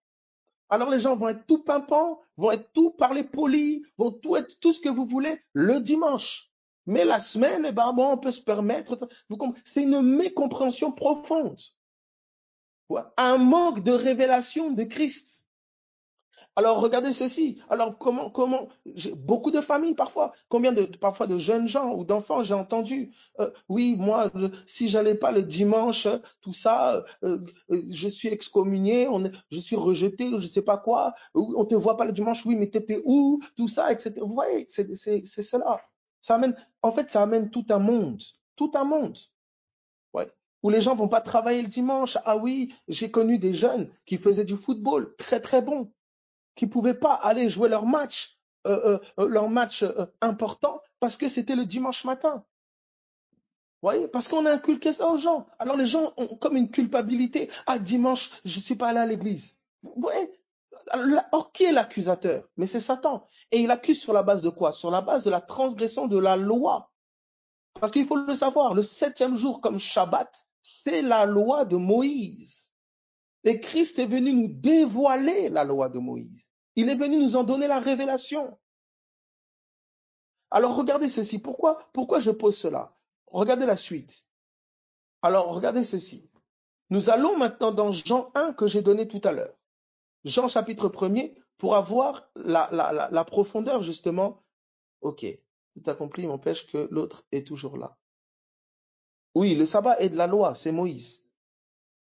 Alors les gens vont être tout pimpants, vont être tout parler poli, vont tout être tout ce que vous voulez le dimanche. Mais la semaine, eh ben, bon, on peut se permettre. C'est une mécompréhension profonde. Ouais. Un manque de révélation de Christ. Alors regardez ceci. Alors j'ai beaucoup de familles parfois, parfois de jeunes gens ou d'enfants j'ai entendu. Oui, moi, si j'allais pas le dimanche, tout ça, je suis excommunié, je suis rejeté, je sais pas quoi. On te voit pas le dimanche, oui, mais t'étais où? Tout ça, etc. Vous voyez, c'est cela. Ça amène, en fait, ça amène tout un monde. Ouais. Où les gens vont pas travailler le dimanche. Ah oui, j'ai connu des jeunes qui faisaient du football très très bon, qui pouvaient pas aller jouer leur match important parce que c'était le dimanche matin. Vous voyez, parce qu'on a inculqué ça aux gens. Alors les gens ont comme une culpabilité. Ah, dimanche, je suis pas allé à l'église. Vous voyez, or qui est l'accusateur? Mais c'est Satan. Et il accuse sur la base de quoi? Sur la base de la transgression de la loi. Parce qu'il faut le savoir, le 7e jour comme Shabbat, c'est la loi de Moïse. Et Christ est venu nous dévoiler la loi de Moïse. Il est venu nous en donner la révélation. Alors regardez ceci. Pourquoi je pose cela? Regardez la suite. Alors regardez ceci. Nous allons maintenant dans Jean 1 que j'ai donné tout à l'heure. Jean chapitre 1er pour avoir la profondeur justement. Ok, tout accompli m'empêche que l'autre est toujours là. Oui, le sabbat est de la loi, c'est Moïse.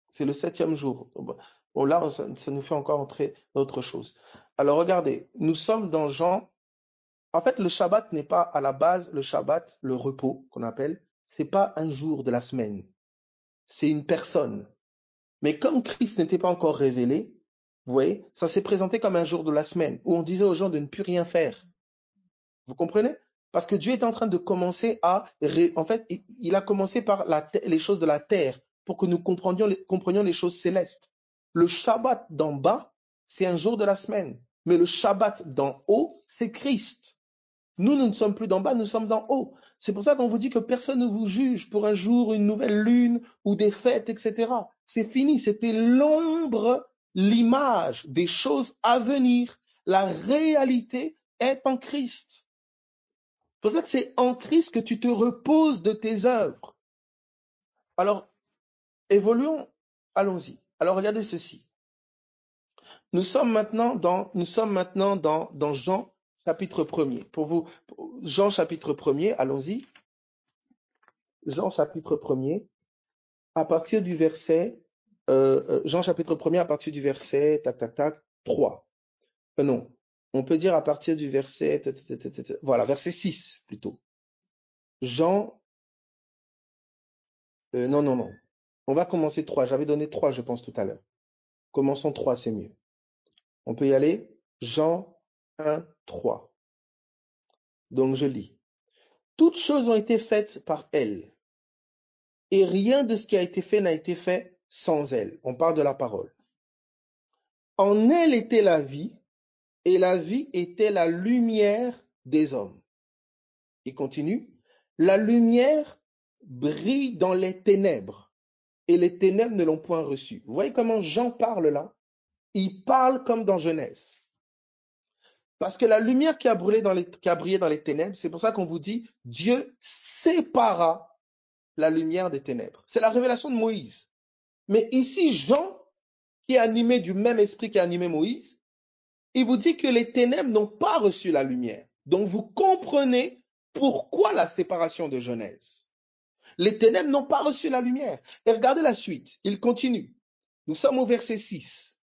C'est le 7e jour. Bon, là, ça nous fait encore entrer dans autre chose. Alors, regardez, nous sommes dans Jean. En fait, le Shabbat n'est pas à la base, le Shabbat, le repos qu'on appelle, c'est pas un jour de la semaine. C'est une personne. Mais comme Christ n'était pas encore révélé, vous voyez, ça s'est présenté comme un jour de la semaine où on disait aux gens de ne plus rien faire. Vous comprenez? Parce que Dieu est en train de commencer en fait, il a commencé par les choses de la terre pour que nous comprenions les choses célestes. Le Shabbat d'en bas, c'est un jour de la semaine. Mais le Shabbat d'en haut, c'est Christ. Nous ne sommes plus d'en bas, nous sommes d'en haut. C'est pour ça qu'on vous dit que personne ne vous juge pour un jour, une nouvelle lune ou des fêtes, etc. C'est fini, c'était l'ombre, l'image des choses à venir. La réalité est en Christ. C'est pour ça que c'est en Christ que tu te reposes de tes œuvres. Alors, évoluons, allons-y. Alors, regardez ceci. Nous sommes maintenant dans Jean chapitre 1er. Jean chapitre 1er, allons-y. Jean chapitre 1er, à partir du verset, Jean chapitre 1er, à partir du verset, 3. Non, on peut dire à partir du verset, voilà, verset 6 plutôt. Jean, non. On va commencer 3. J'avais donné 3, je pense, tout à l'heure. Commençons 3, c'est mieux. On peut y aller. Jean 1, 3. Donc je lis. Toutes choses ont été faites par elle. Et rien de ce qui a été fait n'a été fait sans elle. On parle de la parole. En elle était la vie, et la vie était la lumière des hommes. Il continue. La lumière brille dans les ténèbres, et les ténèbres ne l'ont point reçue. Vous voyez comment Jean parle là? Il parle comme dans Genèse. Parce que la lumière qui a brillé dans les ténèbres, c'est pour ça qu'on vous dit, Dieu sépara la lumière des ténèbres. C'est la révélation de Moïse. Mais ici, Jean, qui est animé du même esprit qui a animé Moïse, il vous dit que les ténèbres n'ont pas reçu la lumière. Donc vous comprenez pourquoi la séparation de Genèse. Les ténèbres n'ont pas reçu la lumière. Et regardez la suite, il continue. Nous sommes au verset 6.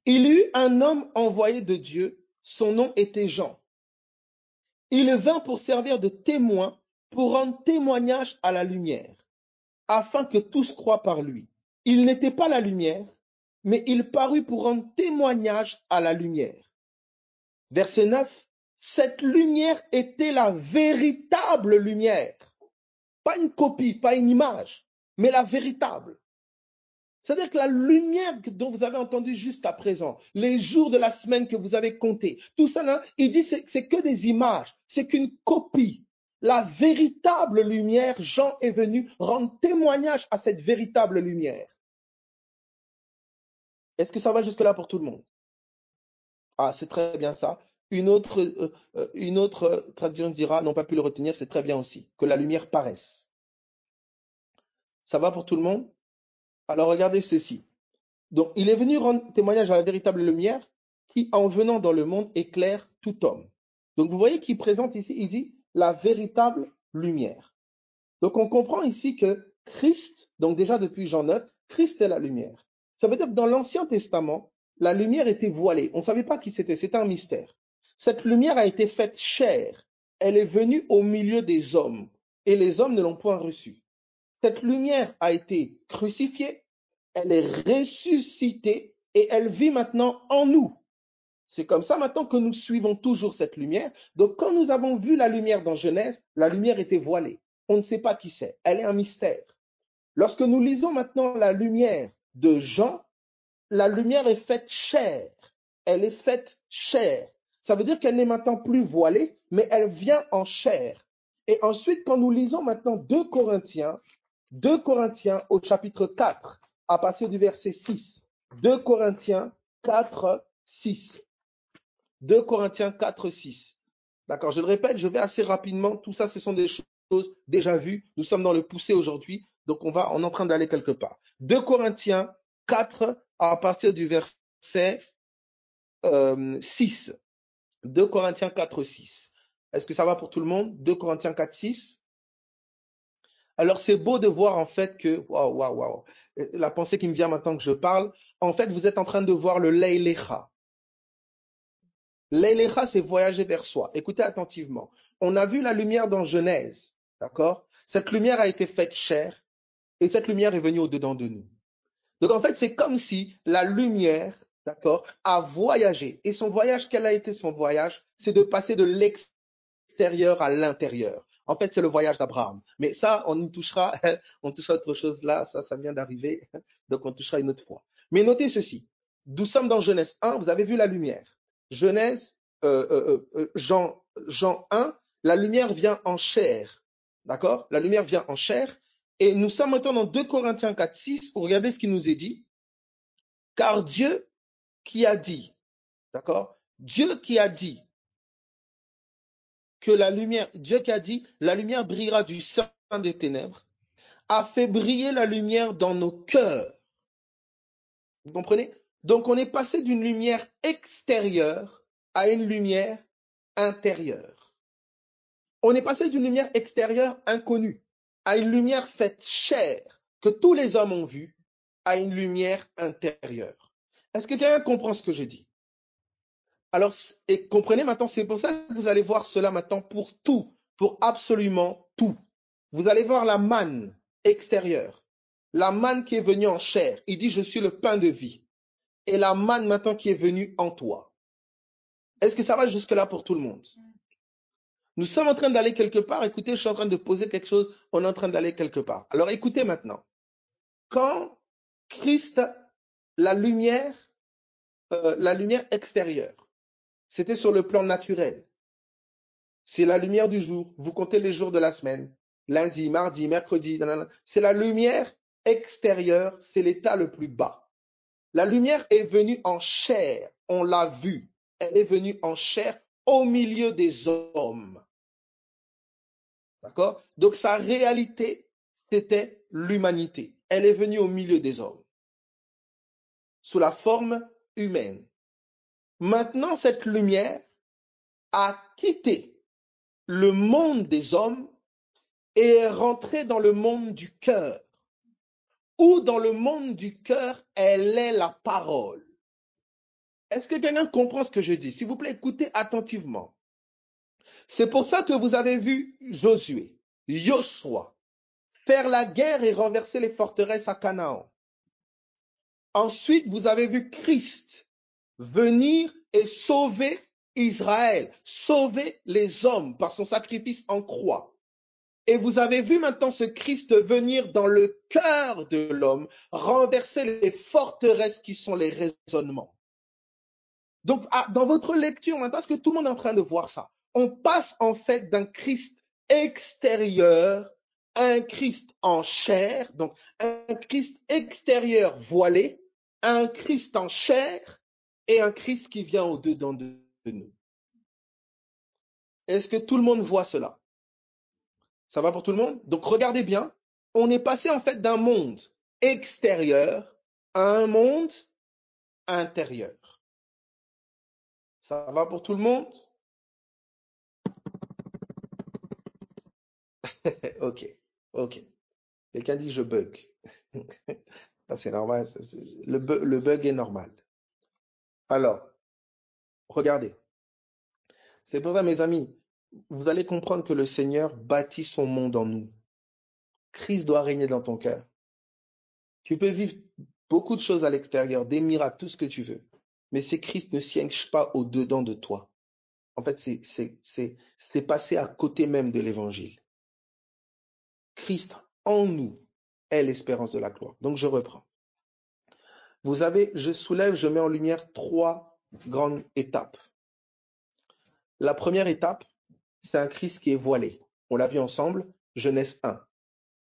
Il eut un homme envoyé de Dieu, son nom était Jean. Il vint pour servir de témoin, pour rendre témoignage à la lumière, afin que tous croient par lui. Il n'était pas la lumière, mais il parut pour rendre témoignage à la lumière. Verset 9. Cette lumière était la véritable lumière. Pas une copie, pas une image, mais la véritable. C'est-à-dire que la lumière dont vous avez entendu jusqu'à présent, les jours de la semaine que vous avez comptés, tout ça, là, il dit c'est que des images, c'est qu'une copie. La véritable lumière, Jean est venu rendre témoignage à cette véritable lumière. Est-ce que ça va jusque-là pour tout le monde? Ah, c'est très bien ça. Une autre traduction dira, n'ont pas pu le retenir, c'est très bien aussi, que la lumière paraisse. Ça va pour tout le monde? Alors regardez ceci. Donc, il est venu rendre témoignage à la véritable lumière qui, en venant dans le monde, éclaire tout homme. Donc, vous voyez qu'il présente ici, il dit la véritable lumière. Donc, on comprend ici que Christ, donc déjà depuis Jean 9, Christ est la lumière. Ça veut dire que dans l'Ancien Testament, la lumière était voilée. On ne savait pas qui c'était un mystère. Cette lumière a été faite chair. Elle est venue au milieu des hommes et les hommes ne l'ont point reçue. Cette lumière a été crucifiée, elle est ressuscitée et elle vit maintenant en nous. C'est comme ça maintenant que nous suivons toujours cette lumière. Donc quand nous avons vu la lumière dans Genèse, la lumière était voilée. On ne sait pas qui c'est. Elle est un mystère. Lorsque nous lisons maintenant la lumière de Jean, la lumière est faite chair. Elle est faite chair. Ça veut dire qu'elle n'est maintenant plus voilée, mais elle vient en chair. Et ensuite, quand nous lisons maintenant 2 Corinthiens au chapitre 4, à partir du verset 6. 2 Corinthiens 4, 6. 2 Corinthiens 4, 6. D'accord, je le répète, je vais assez rapidement. Tout ça, ce sont des choses déjà vues. Nous sommes dans le poussé aujourd'hui, donc on est en train d'aller quelque part. 2 Corinthiens 4, à partir du verset 6. 2 Corinthiens 4, 6. Est-ce que ça va pour tout le monde? 2 Corinthiens 4, 6. Alors, c'est beau de voir en fait que, waouh, la pensée qui me vient maintenant que je parle, en fait, vous êtes en train de voir le Leilecha. Leilecha, c'est voyager vers soi. Écoutez attentivement. On a vu la lumière dans Genèse, d'accord? Cette lumière a été faite chair et cette lumière est venue au-dedans de nous. Donc, en fait, c'est comme si la lumière, d'accord, a voyagé. Et son voyage, quel a été son voyage? C'est de passer de l'extérieur à l'intérieur. En fait, c'est le voyage d'Abraham. Mais ça, on y touchera, on touchera autre chose là, ça vient d'arriver, donc on touchera une autre fois. Mais notez ceci, nous sommes dans Genèse 1, vous avez vu la lumière. Genèse, Jean 1, la lumière vient en chair, d'accord? La lumière vient en chair, et nous sommes maintenant dans 2 Corinthiens 4, 6, pour regarder ce qui nous est dit. Car Dieu qui a dit, d'accord? Dieu qui a dit, que la lumière, Dieu qui a dit, la lumière brillera du sein des ténèbres, a fait briller la lumière dans nos cœurs. Vous comprenez? Donc on est passé d'une lumière extérieure à une lumière intérieure. On est passé d'une lumière extérieure inconnue à une lumière faite chair que tous les hommes ont vue à une lumière intérieure. Est-ce que quelqu'un comprend ce que je dis? Alors, et comprenez maintenant, c'est pour ça que vous allez voir cela maintenant pour tout, pour absolument tout. Vous allez voir la manne extérieure, la manne qui est venue en chair. Il dit, je suis le pain de vie. Et la manne maintenant qui est venue en toi. Est-ce que ça va jusque-là pour tout le monde? Nous sommes en train d'aller quelque part. Écoutez, je suis en train de poser quelque chose. On est en train d'aller quelque part. Alors écoutez maintenant. Quand Christ, la lumière extérieure, c'était sur le plan naturel. C'est la lumière du jour. Vous comptez les jours de la semaine. Lundi, mardi, mercredi. C'est la lumière extérieure. C'est l'état le plus bas. La lumière est venue en chair. On l'a vue. Elle est venue en chair au milieu des hommes. D'accord? Donc sa réalité, c'était l'humanité. Elle est venue au milieu des hommes. Sous la forme humaine. Maintenant, cette lumière a quitté le monde des hommes et est rentrée dans le monde du cœur. ou dans le monde du cœur, elle est la parole. Est-ce que quelqu'un comprend ce que je dis? S'il vous plaît, écoutez attentivement. C'est pour ça que vous avez vu Josué, Joshua, faire la guerre et renverser les forteresses à Canaan. Ensuite, vous avez vu Christ venir et sauver Israël, sauver les hommes par son sacrifice en croix. Et vous avez vu maintenant ce Christ venir dans le cœur de l'homme, renverser les forteresses qui sont les raisonnements. Donc, dans votre lecture maintenant, est-ce que tout le monde est en train de voir ça? On passe en fait d'un Christ extérieur à un Christ en chair, donc un Christ extérieur voilé, un Christ en chair et un Christ qui vient au-dedans de nous. Est-ce que tout le monde voit cela? Ça va pour tout le monde? Donc regardez bien, on est passé en fait d'un monde extérieur à un monde intérieur. Ça va pour tout le monde? Ok, ok. Quelqu'un dit je bug. C'est normal, le bug est normal. Alors, regardez. C'est pour ça, mes amis, vous allez comprendre que le Seigneur bâtit son monde en nous. Christ doit régner dans ton cœur. Tu peux vivre beaucoup de choses à l'extérieur, des miracles, tout ce que tu veux. Mais si Christ ne siège pas au-dedans de toi, en fait, c'est passer à côté même de l'évangile. Christ en nous est l'espérance de la gloire. Donc, je reprends. Vous avez, je mets en lumière 3 grandes étapes. La première étape, c'est un Christ qui est voilé. On l'a vu ensemble, Genèse 1.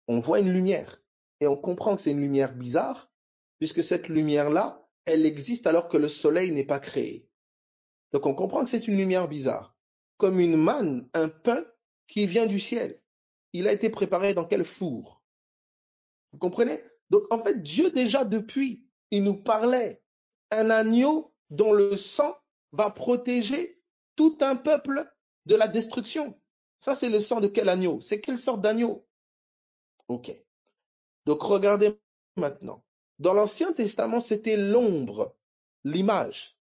On voit une lumière et on comprend que c'est une lumière bizarre, puisque cette lumière-là, elle existe alors que le soleil n'est pas créé. Donc on comprend que c'est une lumière bizarre, comme une manne, un pain qui vient du ciel. Il a été préparé dans quel four? Vous comprenez? Donc en fait, Dieu déjà depuis, il nous parlait un agneau dont le sang va protéger tout un peuple de la destruction. Ça, c'est le sang de quel agneau? C'est quelle sorte d'agneau? Ok. Donc regardez maintenant. Dans l'Ancien Testament, c'était l'ombre, l'image.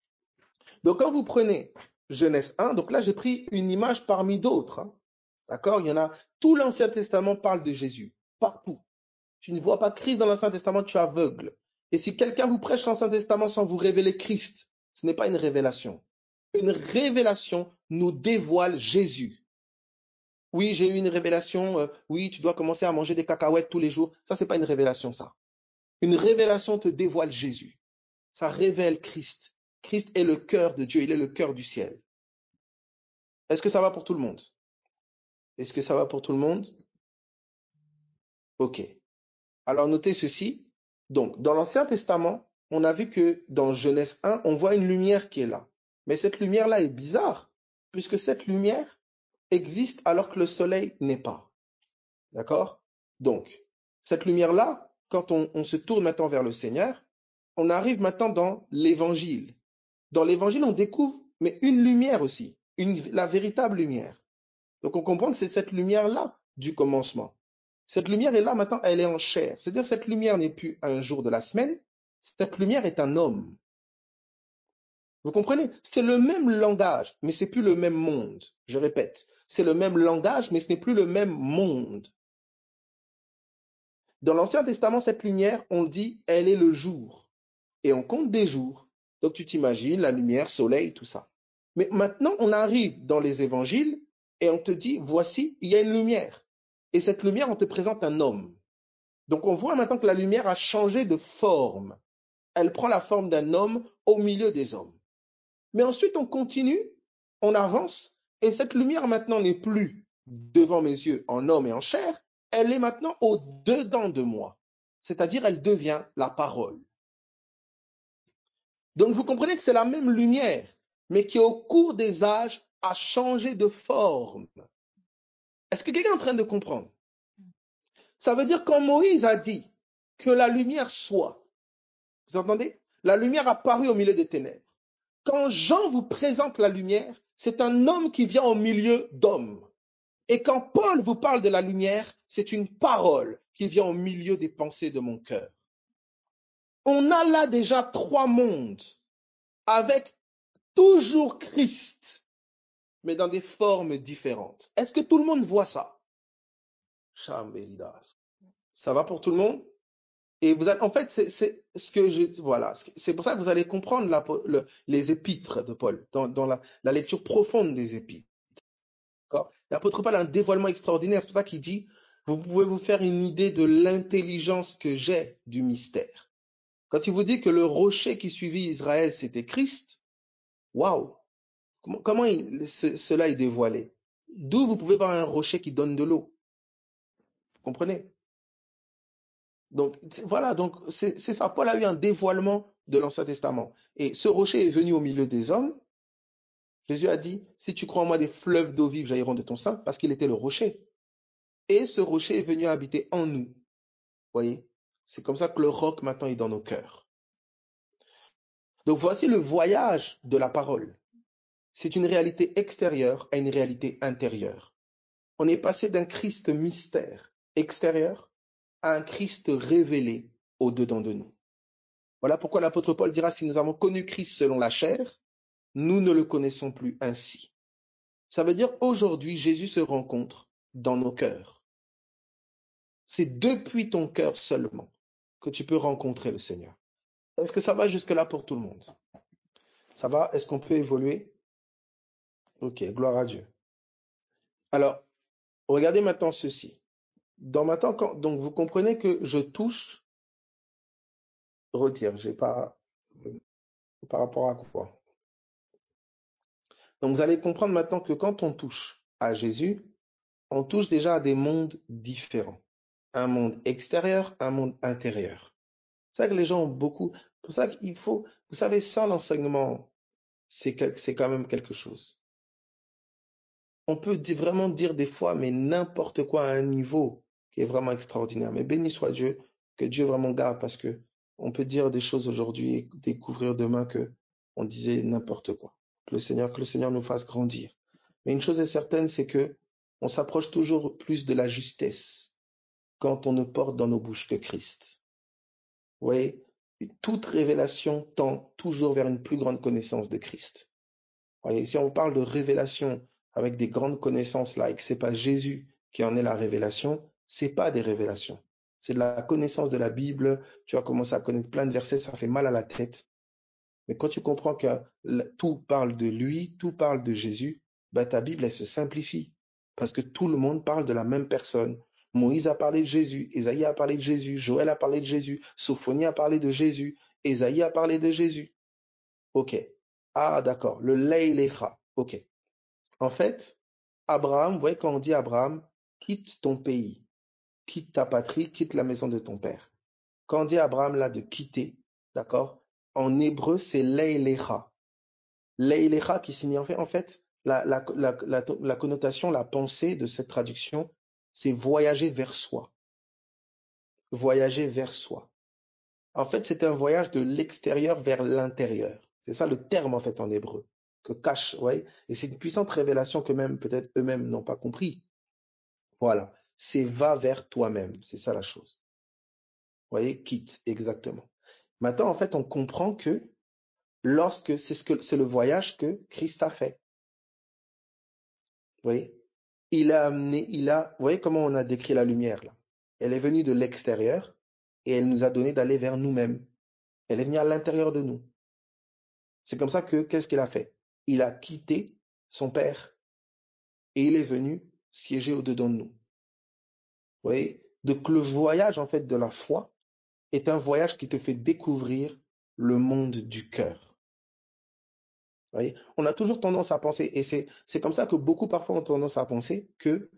Donc quand vous prenez Genèse 1, donc là j'ai pris une image parmi d'autres. Hein. D'accord? Il y en a. Tout l'Ancien Testament parle de Jésus. Partout. Tu ne vois pas Christ dans l'Ancien Testament, tu es aveugle. Et si quelqu'un vous prêche l'Ancien Testament sans vous révéler Christ, ce n'est pas une révélation. Une révélation nous dévoile Jésus. Oui, j'ai eu une révélation. Oui, tu dois commencer à manger des cacahuètes tous les jours. Ça, c'est pas une révélation, ça. Une révélation te dévoile Jésus. Ça révèle Christ. Christ est le cœur de Dieu. Il est le cœur du ciel. Est-ce que ça va pour tout le monde? Est-ce que ça va pour tout le monde? Ok. Alors, notez ceci. Donc, dans l'Ancien Testament, on a vu que dans Genèse 1, on voit une lumière qui est là. Mais cette lumière-là est bizarre, puisque cette lumière existe alors que le soleil n'est pas. D'accord? Donc, cette lumière-là, quand on se tourne maintenant vers le Seigneur, on arrive maintenant dans l'Évangile. Dans l'Évangile, on découvre, mais une lumière aussi, la véritable lumière. Donc, on comprend que c'est cette lumière-là du commencement. Cette lumière est là maintenant, elle est en chair. C'est-à-dire cette lumière n'est plus un jour de la semaine, cette lumière est un homme. Vous comprenez? C'est le même langage, mais c'est plus le même monde. Je répète, c'est le même langage, mais ce n'est plus le même monde. Dans l'Ancien Testament, cette lumière, on dit, elle est le jour. Et on compte des jours. Donc tu t'imagines la lumière, soleil, tout ça. Mais maintenant, on arrive dans les évangiles et on te dit, voici, il y a une lumière. Et cette lumière, on te présente un homme. Donc on voit maintenant que la lumière a changé de forme. Elle prend la forme d'un homme au milieu des hommes. Mais ensuite, on continue, on avance, et cette lumière maintenant n'est plus devant mes yeux en homme et en chair, elle est maintenant au-dedans de moi. C'est-à-dire, elle devient la parole. Donc vous comprenez que c'est la même lumière, mais qui au cours des âges a changé de forme. Est-ce que quelqu'un est en train de comprendre? Ça veut dire quand Moïse a dit que la lumière soit, vous entendez? La lumière a paru au milieu des ténèbres. Quand Jean vous présente la lumière, c'est un homme qui vient au milieu d'hommes. Et quand Paul vous parle de la lumière, c'est une parole qui vient au milieu des pensées de mon cœur. On a là déjà 3 mondes avec toujours Christ, mais dans des formes différentes. Est-ce que tout le monde voit ça? Chambelidas. Ça va pour tout le monde? Et vous en fait, c'est ce que voilà, c'est pour ça que vous allez comprendre les épîtres de Paul, dans la lecture profonde des épîtres. L'apôtre Paul a un dévoilement extraordinaire, c'est pour ça qu'il dit, vous pouvez vous faire une idée de l'intelligence que j'ai du mystère. Quand il vous dit que le rocher qui suivit Israël, c'était Christ, waouh! Comment cela est dévoilé? D'où vous pouvez voir un rocher qui donne de l'eau. Vous comprenez? Donc voilà, donc c'est ça. Paul a eu un dévoilement de l'Ancien Testament. Et ce rocher est venu au milieu des hommes. Jésus a dit, si tu crois en moi, des fleuves d'eau vive jailliront de ton sein, parce qu'il était le rocher. Et ce rocher est venu habiter en nous. Vous voyez? C'est comme ça que le roc maintenant est dans nos cœurs. Donc voici le voyage de la parole. C'est une réalité extérieure à une réalité intérieure. On est passé d'un Christ mystère extérieur à un Christ révélé au-dedans de nous. Voilà pourquoi l'apôtre Paul dira, si nous avons connu Christ selon la chair, nous ne le connaissons plus ainsi. Ça veut dire aujourd'hui, Jésus se rencontre dans nos cœurs. C'est depuis ton cœur seulement que tu peux rencontrer le Seigneur. Est-ce que ça va jusque-là pour tout le monde? Ça va? Est-ce qu'on peut évoluer? Ok, gloire à Dieu. Alors, regardez maintenant ceci. Donc vous comprenez que je touche, retire, j'ai pas, par rapport à quoi? Donc vous allez comprendre maintenant que quand on touche à Jésus, on touche déjà à des mondes différents. Un monde extérieur, un monde intérieur. C'est ça que les gens ont beaucoup. C'est pour ça qu'il faut, vous savez, sans l'enseignement, c'est quand même quelque chose. On peut vraiment dire des fois, mais n'importe quoi à un niveau qui est vraiment extraordinaire. Mais béni soit Dieu, que Dieu vraiment garde, parce que on peut dire des choses aujourd'hui et découvrir demain que on disait n'importe quoi. Que le Seigneur nous fasse grandir. Mais une chose est certaine, c'est que on s'approche toujours plus de la justesse quand on ne porte dans nos bouches que Christ. Vous voyez, toute révélation tend toujours vers une plus grande connaissance de Christ. Vous voyez, si on parle de révélation avec des grandes connaissances là, et que c'est pas Jésus qui en est la révélation, c'est pas des révélations. C'est de la connaissance de la Bible. Tu vas commencer à connaître plein de versets, ça fait mal à la tête. Mais quand tu comprends que tout parle de lui, tout parle de Jésus, ben ta Bible, elle se simplifie. Parce que tout le monde parle de la même personne. Moïse a parlé de Jésus, Ésaïe a parlé de Jésus, Joël a parlé de Jésus, Sophonie a parlé de Jésus, Ésaïe a parlé de Jésus. Ok. Ah, d'accord. Le Leilecha. Ok. En fait, Abraham, vous voyez, quand on dit Abraham, quitte ton pays, quitte ta patrie, quitte la maison de ton père. Quand on dit Abraham là de quitter, d'accord, en hébreu, c'est Leilecha. Leilecha qui signifie en fait la connotation, la pensée de cette traduction, c'est voyager vers soi. Voyager vers soi. En fait, c'est un voyage de l'extérieur vers l'intérieur. C'est ça le terme en fait en hébreu, que cache, ouais. Et c'est une puissante révélation que même peut-être eux-mêmes n'ont pas compris. Voilà, c'est va vers toi-même, c'est ça la chose. Vous voyez, quitte, exactement. Maintenant, en fait, on comprend que lorsque c'est le voyage que Christ a fait. Vous voyez, vous voyez comment on a décrit la lumière là. Elle est venue de l'extérieur et elle nous a donné d'aller vers nous-mêmes. Elle est venue à l'intérieur de nous. C'est comme ça que, qu'est-ce qu'il a fait? Il a quitté son père et il est venu siéger au-dedans de nous. Vous voyez? Donc le voyage en fait de la foi est un voyage qui te fait découvrir le monde du cœur. Vous voyez? On a toujours tendance à penser, et c'est comme ça que beaucoup parfois ont tendance à penser que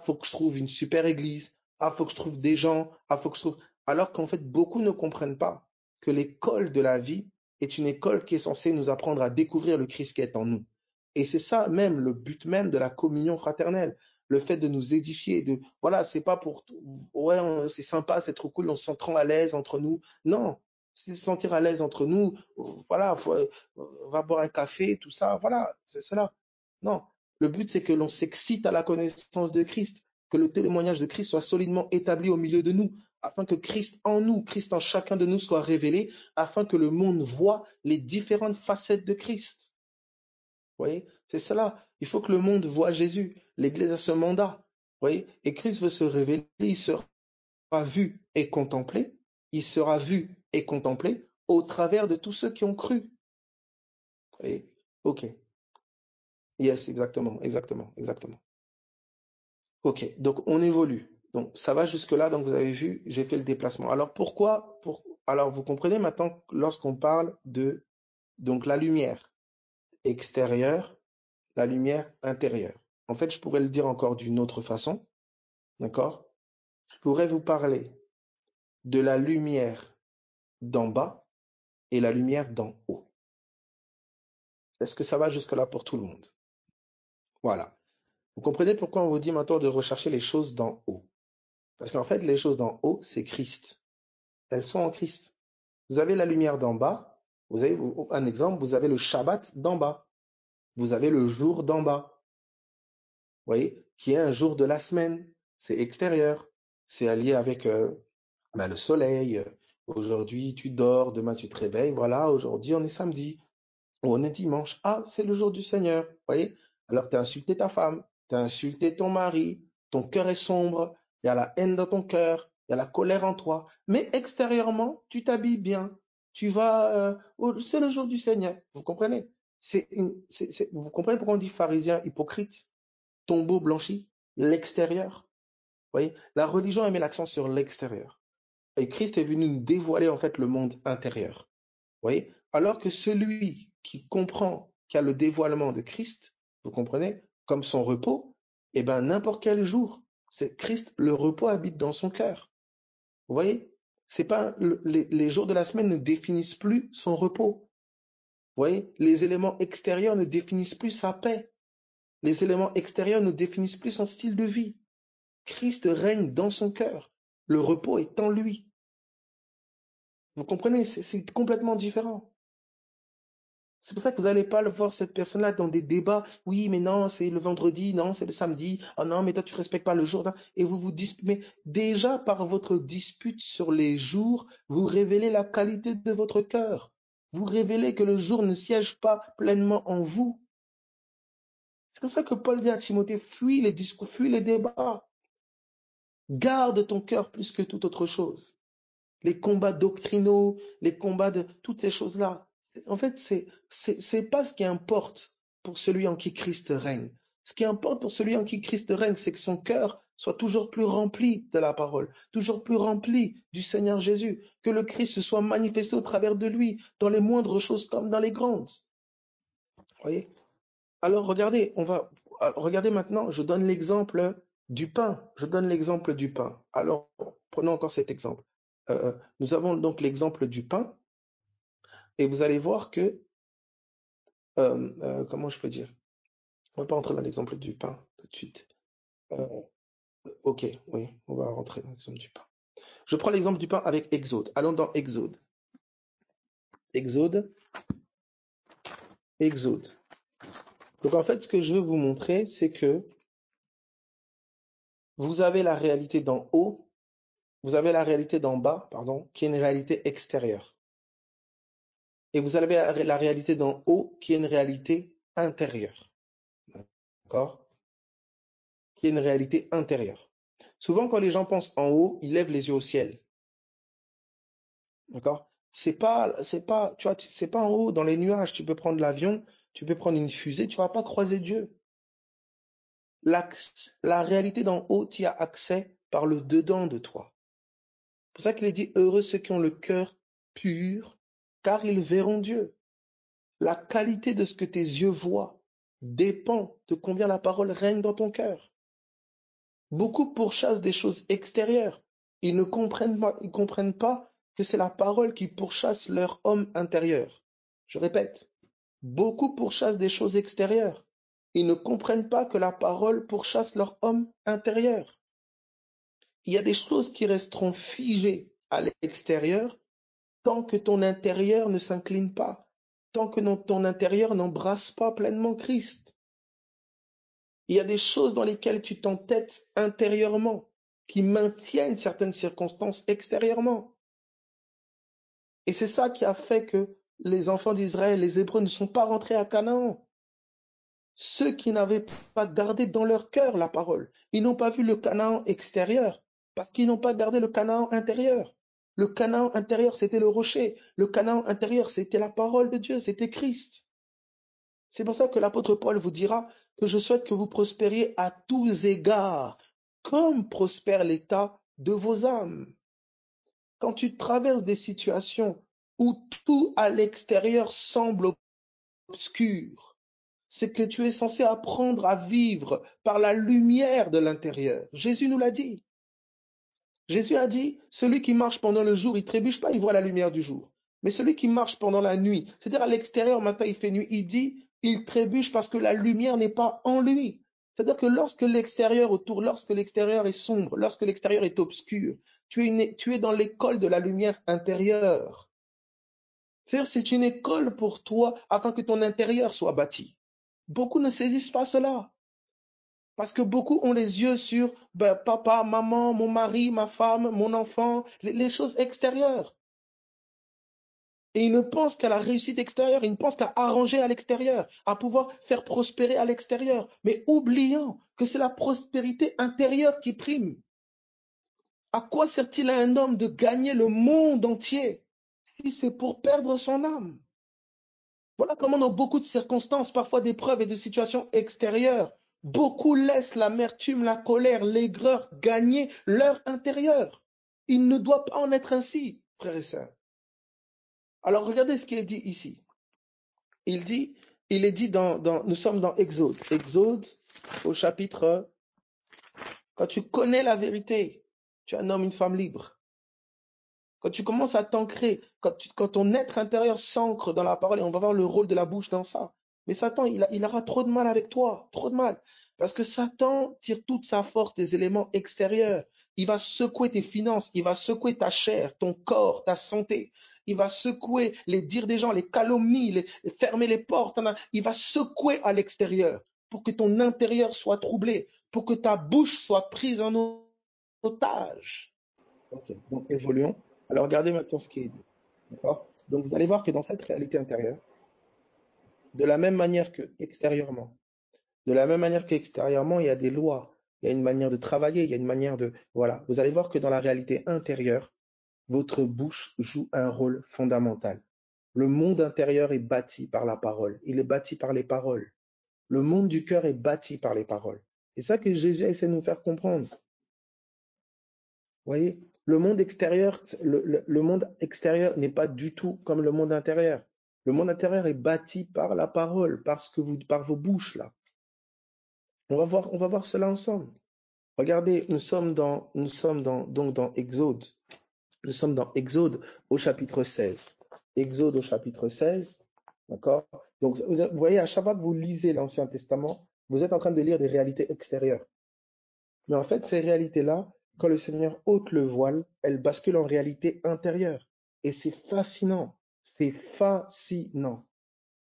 faut que je trouve une super église, faut que je trouve des gens, faut que je trouve. Alors qu'en fait, beaucoup ne comprennent pas que l'école de la vie est une école qui est censée nous apprendre à découvrir le Christ qui est en nous. Et c'est ça même le but même de la communion fraternelle, le fait de nous édifier, voilà, c'est pas pour ouais, c'est sympa, c'est trop cool, on se sent trop à l'aise entre nous. Non, c'est se sentir à l'aise entre nous, voilà, on va boire un café, tout ça, voilà, c'est cela. Non, Le but, c'est que l'on s'excite à la connaissance de Christ, que le témoignage de Christ soit solidement établi au milieu de nous, afin que Christ en nous, Christ en chacun de nous soit révélé, afin que le monde voit les différentes facettes de Christ. Vous voyez, c'est cela. Il faut que le monde voie Jésus. L'Église a ce mandat. Vous voyez, et Christ veut se révéler, il sera vu et contemplé, il sera vu et contemplé au travers de tous ceux qui ont cru. Vous voyez, ok. Yes, exactement, exactement, exactement. Ok, donc on évolue. Donc ça va jusque-là, donc vous avez vu, j'ai fait le déplacement. Alors pourquoi Alors vous comprenez maintenant lorsqu'on parle de donc la lumière extérieure, la lumière intérieure. En fait, je pourrais le dire encore d'une autre façon, d'accord? Je pourrais vous parler de la lumière d'en bas et la lumière d'en haut. Est-ce que ça va jusque-là pour tout le monde? Voilà. Vous comprenez pourquoi on vous dit maintenant de rechercher les choses d'en haut? Parce qu'en fait, les choses d'en haut, c'est Christ. Elles sont en Christ. Vous avez la lumière d'en bas. Vous avez un exemple, vous avez le Shabbat d'en bas. Vous avez le jour d'en bas. Vous voyez, qui est un jour de la semaine. C'est extérieur. C'est allié avec le soleil. Aujourd'hui, tu dors, demain, tu te réveilles. Voilà, aujourd'hui, on est samedi. Ou on est dimanche. Ah, c'est le jour du Seigneur. Vous voyez? Alors, tu as insulté ta femme, tu as insulté ton mari, ton cœur est sombre, il y a la haine dans ton cœur, il y a la colère en toi. Mais extérieurement, tu t'habilles bien. Tu vas, c'est le jour du Seigneur. Vous comprenez? Vous comprenez pourquoi on dit pharisien hypocrite, tombeau blanchi, l'extérieur? Vous voyez? La religion a mis l'accent sur l'extérieur. Et Christ est venu nous dévoiler en fait le monde intérieur. Vous voyez? Alors que celui qui comprend, qui a le dévoilement de Christ, vous comprenez, comme son repos, eh ben, n'importe quel jour, c'est Christ, le repos habite dans son cœur. Vous voyez? C'est pas, les jours de la semaine ne définissent plus son repos. Vous voyez? Les éléments extérieurs ne définissent plus sa paix. Les éléments extérieurs ne définissent plus son style de vie. Christ règne dans son cœur. Le repos est en lui. Vous comprenez? C'est complètement différent. C'est pour ça que vous n'allez pas le voir cette personne-là dans des débats. Oui, mais non, c'est le vendredi, non, c'est le samedi. Oh non, mais toi, tu respectes pas le jour. Et vous vous disputez. Mais déjà, par votre dispute sur les jours, vous révélez la qualité de votre cœur. Vous révélez que le jour ne siège pas pleinement en vous. C'est pour ça que Paul dit à Timothée, fuis les discours, fuis les débats. Garde ton cœur plus que toute autre chose. Les combats doctrinaux, les combats de toutes ces choses-là. En fait, c'est pas ce qui importe pour celui en qui Christ règne. Ce qui importe pour celui en qui Christ règne, c'est que son cœur soit toujours plus rempli de la parole, toujours plus rempli du Seigneur Jésus, que le Christ se soit manifesté au travers de lui, dans les moindres choses comme dans les grandes. Voyez? Alors regardez, regardez maintenant, je donne l'exemple du pain. Je donne l'exemple du pain. Alors, prenons encore cet exemple. Nous avons donc l'exemple du pain, et vous allez voir que, comment je peux dire? On ne va pas rentrer dans l'exemple du pain tout de suite. Euh, ok, oui, on va rentrer dans l'exemple du pain. Je prends l'exemple du pain avec Exode. Allons dans Exode. Exode. Exode. Donc en fait, ce que je veux vous montrer, c'est que vous avez la réalité d'en haut, vous avez la réalité d'en bas, pardon, qui est une réalité extérieure. Et vous avez la réalité d'en haut, qui est une réalité intérieure. D'accord? Qui est une réalité intérieure. Souvent, quand les gens pensent en haut, ils lèvent les yeux au ciel. D'accord? Tu vois, c'est pas en haut, dans les nuages. Tu peux prendre l'avion, tu peux prendre une fusée, tu vas pas croiser Dieu. La réalité d'en haut, tu y as accès par le dedans de toi. C'est pour ça qu'il est dit, heureux ceux qui ont le cœur pur, car ils verront Dieu. La qualité de ce que tes yeux voient dépend de combien la parole règne dans ton cœur. Beaucoup pourchassent des choses extérieures. Ils ne comprennent pas que c'est la parole qui pourchasse leur homme intérieur. Je répète, beaucoup pourchassent des choses extérieures. Ils ne comprennent pas que la parole pourchasse leur homme intérieur. Il y a des choses qui resteront figées à l'extérieur tant que ton intérieur ne s'incline pas, tant que ton intérieur n'embrasse pas pleinement Christ. Il y a des choses dans lesquelles tu t'entêtes intérieurement, qui maintiennent certaines circonstances extérieurement. Et c'est ça qui a fait que les enfants d'Israël, les Hébreux, ne sont pas rentrés à Canaan. Ceux qui n'avaient pas gardé dans leur cœur la parole, ils n'ont pas vu le Canaan extérieur, parce qu'ils n'ont pas gardé le Canaan intérieur. Le Canaan intérieur, c'était le rocher. Le Canaan intérieur, c'était la parole de Dieu, c'était Christ. C'est pour ça que l'apôtre Paul vous dira que je souhaite que vous prospériez à tous égards, comme prospère l'état de vos âmes. Quand tu traverses des situations où tout à l'extérieur semble obscur, c'est que tu es censé apprendre à vivre par la lumière de l'intérieur. Jésus nous l'a dit. Jésus a dit, celui qui marche pendant le jour, il trébuche pas, il voit la lumière du jour. Mais celui qui marche pendant la nuit, c'est-à-dire à l'extérieur, matin il fait nuit, il dit, il trébuche parce que la lumière n'est pas en lui. C'est-à-dire que lorsque l'extérieur est sombre, lorsque l'extérieur est obscur, tu es dans l'école de la lumière intérieure. C'est-à-dire c'est une école pour toi afin que ton intérieur soit bâti. Beaucoup ne saisissent pas cela. Parce que beaucoup ont les yeux sur papa, maman, mon mari, ma femme, mon enfant, les choses extérieures. Et ils ne pensent qu'à la réussite extérieure, ils ne pensent qu'à arranger à l'extérieur, à pouvoir faire prospérer à l'extérieur, mais oubliant que c'est la prospérité intérieure qui prime. À quoi sert-il à un homme de gagner le monde entier si c'est pour perdre son âme? Voilà comment dans beaucoup de circonstances, parfois d'épreuves et de situations extérieures, beaucoup laissent l'amertume, la colère, l'aigreur gagner leur intérieur. Il ne doit pas en être ainsi, frères et sœurs. Alors regardez ce qui est dit ici. Il est dit nous sommes dans Exode. Exode au chapitre, quand tu connais la vérité, tu es un homme, une femme libre. Quand tu commences à t'ancrer, quand ton être intérieur s'ancre dans la parole, et on va voir le rôle de la bouche dans ça. Mais Satan, il aura trop de mal avec toi, trop de mal. Parce que Satan tire toute sa force des éléments extérieurs. Il va secouer tes finances, il va secouer ta chair, ton corps, ta santé. Il va secouer les dires des gens, les calomnies, fermer les portes. Il va secouer à l'extérieur pour que ton intérieur soit troublé, pour que ta bouche soit prise en otage. Ok, donc évoluons. Alors regardez maintenant ce qui est dit. D'accord? Donc vous allez voir que dans cette réalité intérieure, de la même manière que extérieurement, de la même manière qu'extérieurement, il y a des lois, il y a une manière de travailler, il y a une manière de... Voilà, vous allez voir que dans la réalité intérieure, votre bouche joue un rôle fondamental. Le monde intérieur est bâti par la parole, il est bâti par les paroles. Le monde du cœur est bâti par les paroles. C'est ça que Jésus essaie de nous faire comprendre. Vous voyez, le monde extérieur n'est pas du tout comme le monde intérieur. Le monde intérieur est bâti par la parole, par vos bouches là. On va voir cela ensemble. Regardez, donc dans Exode. Nous sommes dans Exode au chapitre 16. Exode au chapitre 16, d'accord? Donc vous voyez, à chaque fois que vous lisez l'Ancien Testament, vous êtes en train de lire des réalités extérieures. Mais en fait, ces réalités-là, quand le Seigneur ôte le voile, elles basculent en réalité intérieure. Et c'est fascinant. C'est fascinant.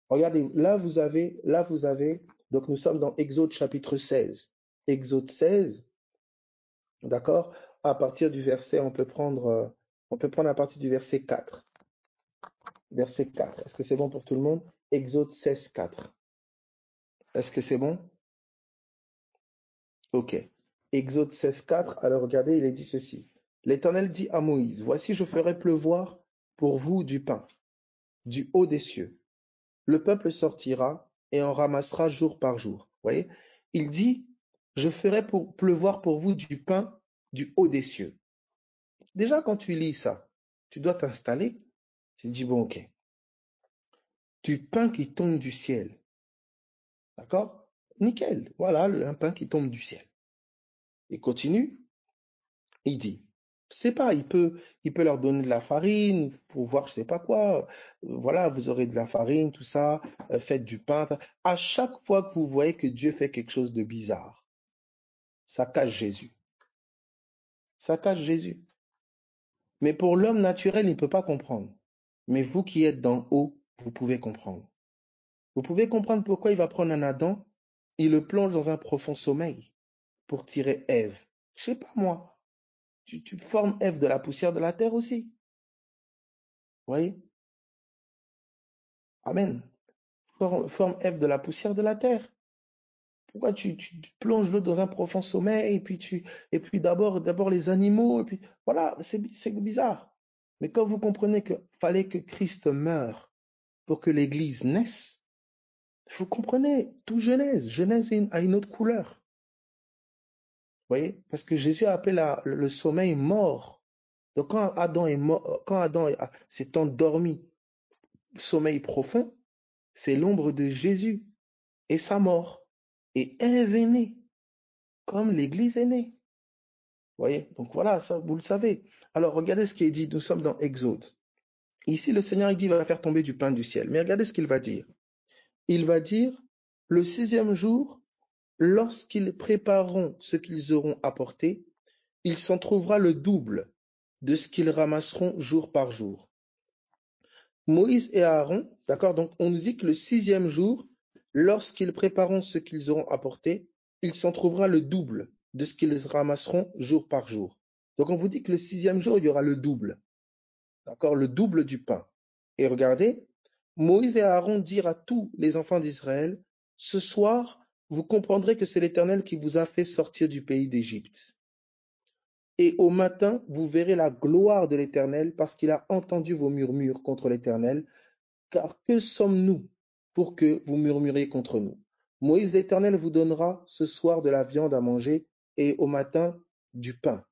Regardez, là vous avez, donc nous sommes dans Exode chapitre 16. Exode 16, d'accord? À partir du verset, on peut prendre à partir du verset 4. Verset 4. Est-ce que c'est bon pour tout le monde? Exode 16, 4. Est-ce que c'est bon? Ok. Exode 16, 4. Alors regardez, il est dit ceci. L'Éternel dit à Moïse, voici, je ferai pleuvoir pour vous du pain, du haut des cieux. Le peuple sortira et en ramassera jour par jour. Vous voyez? Il dit, je ferai pleuvoir pour vous du pain du haut des cieux. Déjà, quand tu lis ça, tu dois t'installer. Tu dis, bon, ok. Du pain qui tombe du ciel. D'accord? Nickel. Voilà, un pain qui tombe du ciel. Il continue. Il dit, je sais pas, il peut leur donner de la farine pour voir je sais pas quoi. Voilà, vous aurez de la farine, tout ça, faites du pain. À chaque fois que vous voyez que Dieu fait quelque chose de bizarre, ça cache Jésus. Ça cache Jésus. Mais pour l'homme naturel, il ne peut pas comprendre. Mais vous qui êtes d'en haut, vous pouvez comprendre. Vous pouvez comprendre pourquoi il va prendre un Adam il le plonge dans un profond sommeil pour tirer Ève. Je sais pas moi, tu formes Ève de la poussière de la terre aussi. Vous voyez? Amen. Forme Ève de la poussière de la terre. Pourquoi tu plonges l'autre dans un profond sommeil et puis d'abord les animaux et puis voilà, c'est bizarre. Mais quand vous comprenez qu'il fallait que Christ meure pour que l'Église naisse, vous comprenez tout Genèse a une autre couleur. Vous voyez? Parce que Jésus a appelé le sommeil mort. Donc quand Adam est mort, quand Adam s'est endormi, sommeil profond, c'est l'ombre de Jésus et sa mort. Et Ève est née, comme l'Église est née. Vous voyez? Donc voilà, ça, vous le savez. Alors regardez ce qui est dit, nous sommes dans Exode. Ici, le Seigneur, il dit, il va faire tomber du pain du ciel. Mais regardez ce qu'il va dire. Il va dire, le 6e jour, lorsqu'ils prépareront ce qu'ils auront apporté, il s'en trouvera le double de ce qu'ils ramasseront jour par jour. Moïse et Aaron, d'accord, donc on nous dit que le 6e jour, lorsqu'ils prépareront ce qu'ils auront apporté, il s'en trouvera le double de ce qu'ils ramasseront jour par jour. Donc on vous dit que le 6e jour, il y aura le double, d'accord, le double du pain. Et regardez, Moïse et Aaron dirent à tous les enfants d'Israël, ce soir, vous comprendrez que c'est l'Éternel qui vous a fait sortir du pays d'Égypte. Et au matin, vous verrez la gloire de l'Éternel parce qu'il a entendu vos murmures contre l'Éternel. Car que sommes-nous pour que vous murmuriez contre nous? Moïse l'Éternel vous donnera ce soir de la viande à manger et au matin du pain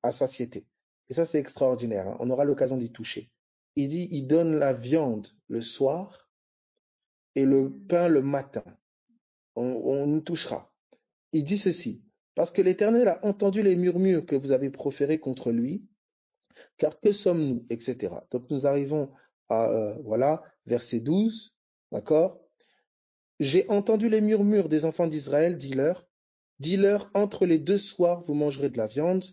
à satiété. Et ça, c'est extraordinaire, hein. On aura l'occasion d'y toucher. Il dit, il donne la viande le soir et le pain le matin. On y touchera. Il dit ceci, parce que l'Éternel a entendu les murmures que vous avez proférés contre lui, car que sommes-nous, etc. Donc nous arrivons à, voilà, verset 12, d'accord? J'ai entendu les murmures des enfants d'Israël, dis-leur, entre les 2 soirs vous mangerez de la viande,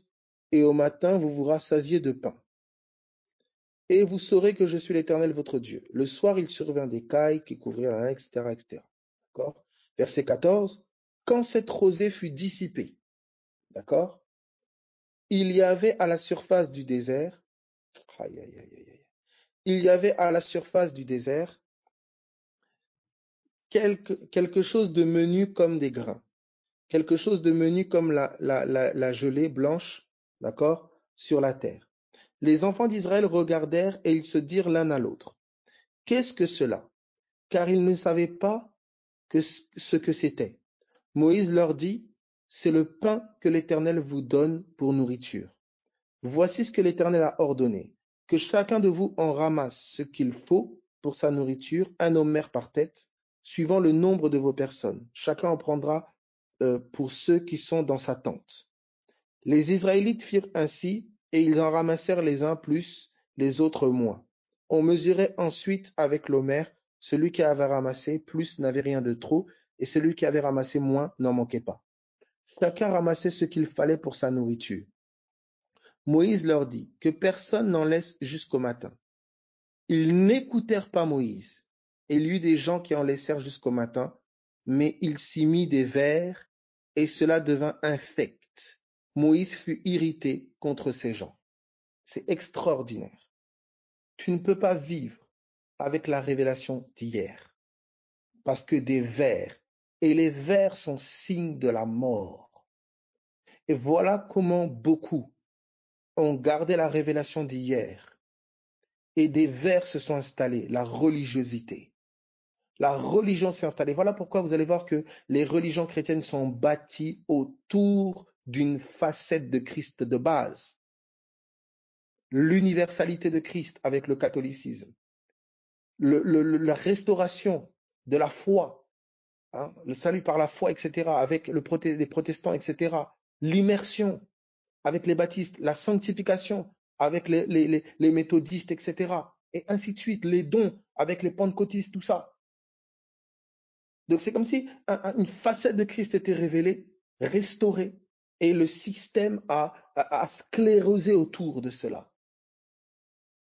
et au matin vous vous rassasiez de pain. Et vous saurez que je suis l'Éternel votre Dieu. Le soir il survint des cailles qui couvrirent la main, etc., etc. D'accord? Verset 14, quand cette rosée fut dissipée, d'accord? Il y avait à la surface du désert, aïe, aïe, aïe, aïe, aïe. Il y avait à la surface du désert quelque chose de menu comme des grains, quelque chose de menu comme la gelée blanche, d'accord, sur la terre. Les enfants d'Israël regardèrent et ils se dirent l'un à l'autre, qu'est-ce que cela? Car ils ne savaient pas ce que c'était. Moïse leur dit, c'est le pain que l'Éternel vous donne pour nourriture. Voici ce que l'Éternel a ordonné, que chacun de vous en ramasse ce qu'il faut pour sa nourriture, un homère par tête, suivant le nombre de vos personnes. Chacun en prendra pour ceux qui sont dans sa tente. Les Israélites firent ainsi, et ils en ramassèrent les uns plus, les autres moins. On mesurait ensuite avec l'homère, celui qui avait ramassé plus n'avait rien de trop, et celui qui avait ramassé moins n'en manquait pas. Chacun ramassait ce qu'il fallait pour sa nourriture. Moïse leur dit, que personne n'en laisse jusqu'au matin. Ils n'écoutèrent pas Moïse. Il y eut des gens qui en laissèrent jusqu'au matin, mais il s'y mit des vers, et cela devint infect. Moïse fut irrité contre ces gens. C'est extraordinaire. Tu ne peux pas vivre avec la révélation d'hier, parce que des vers, et les vers sont signes de la mort. Et voilà comment beaucoup ont gardé la révélation d'hier, et des vers se sont installés, la religiosité. La religion s'est installée. Voilà pourquoi vous allez voir que les religions chrétiennes sont bâties autour d'une facette de Christ de base. L'universalité de Christ avec le catholicisme. La restauration de la foi, hein, le salut par la foi, etc., avec les protestants, etc., l'immersion avec les baptistes, la sanctification avec les méthodistes, etc., et ainsi de suite, les dons avec les pentecôtistes, tout ça. Donc c'est comme si une facette de Christ était révélée, restaurée, et le système a sclérosé autour de cela.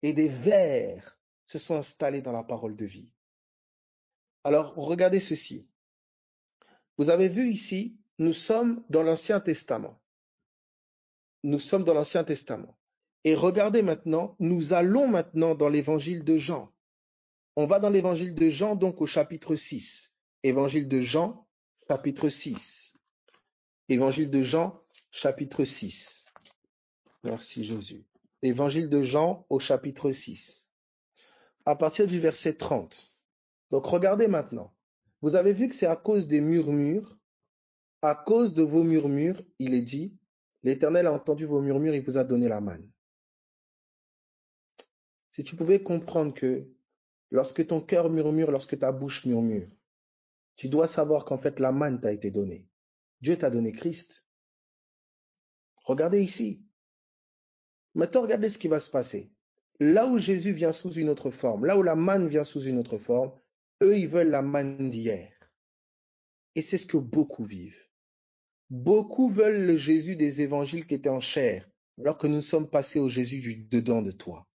Et des vers se sont installés dans la parole de vie. Alors regardez ceci. Vous avez vu ici, nous sommes dans l'Ancien Testament. Nous sommes dans l'Ancien Testament. Et regardez maintenant, nous allons maintenant dans l'évangile de Jean. On va dans l'évangile de Jean, donc au chapitre 6. Évangile de Jean, chapitre 6. Évangile de Jean, chapitre 6. Merci Jésus. Évangile de Jean au chapitre 6. À partir du verset 30. Donc regardez maintenant. Vous avez vu que c'est à cause des murmures, à cause de vos murmures, il est dit, l'Éternel a entendu vos murmures, il vous a donné la manne. Si tu pouvais comprendre que lorsque ton cœur murmure, lorsque ta bouche murmure, tu dois savoir qu'en fait la manne t'a été donnée. Dieu t'a donné Christ. Regardez ici. Maintenant, regardez ce qui va se passer. Là où Jésus vient sous une autre forme, là où la manne vient sous une autre forme, eux, ils veulent la manne d'hier. Et c'est ce que beaucoup vivent. Beaucoup veulent le Jésus des évangiles qui était en chair, alors que nous sommes passés au Jésus du dedans de toi.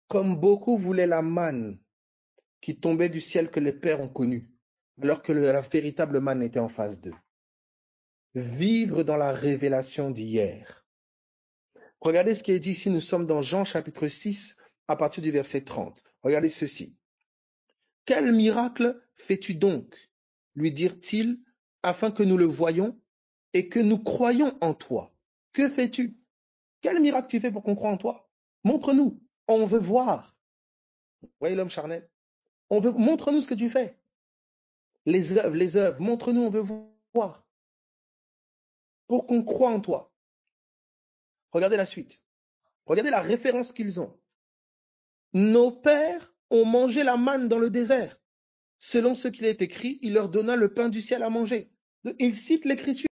Comme beaucoup voulaient la manne qui tombait du ciel que les pères ont connue, alors que la véritable manne était en face d'eux. Vivre dans la révélation d'hier. Regardez ce qui est dit ici, nous sommes dans Jean chapitre 6, à partir du verset 30. Regardez ceci. Quel miracle fais-tu donc, lui dirent-ils, afin que nous le voyions et que nous croyions en toi? Que fais-tu? Quel miracle tu fais pour qu'on croie en toi? Montre-nous, on veut voir. Vous voyez l'homme charnel? Montre-nous ce que tu fais. Les œuvres, montre-nous, on veut voir. Pour qu'on croie en toi. Regardez la suite. Regardez la référence qu'ils ont. Nos pères ont mangé la manne dans le désert. Selon ce qu'il est écrit, il leur donna le pain du ciel à manger. Ils citent l'écriture.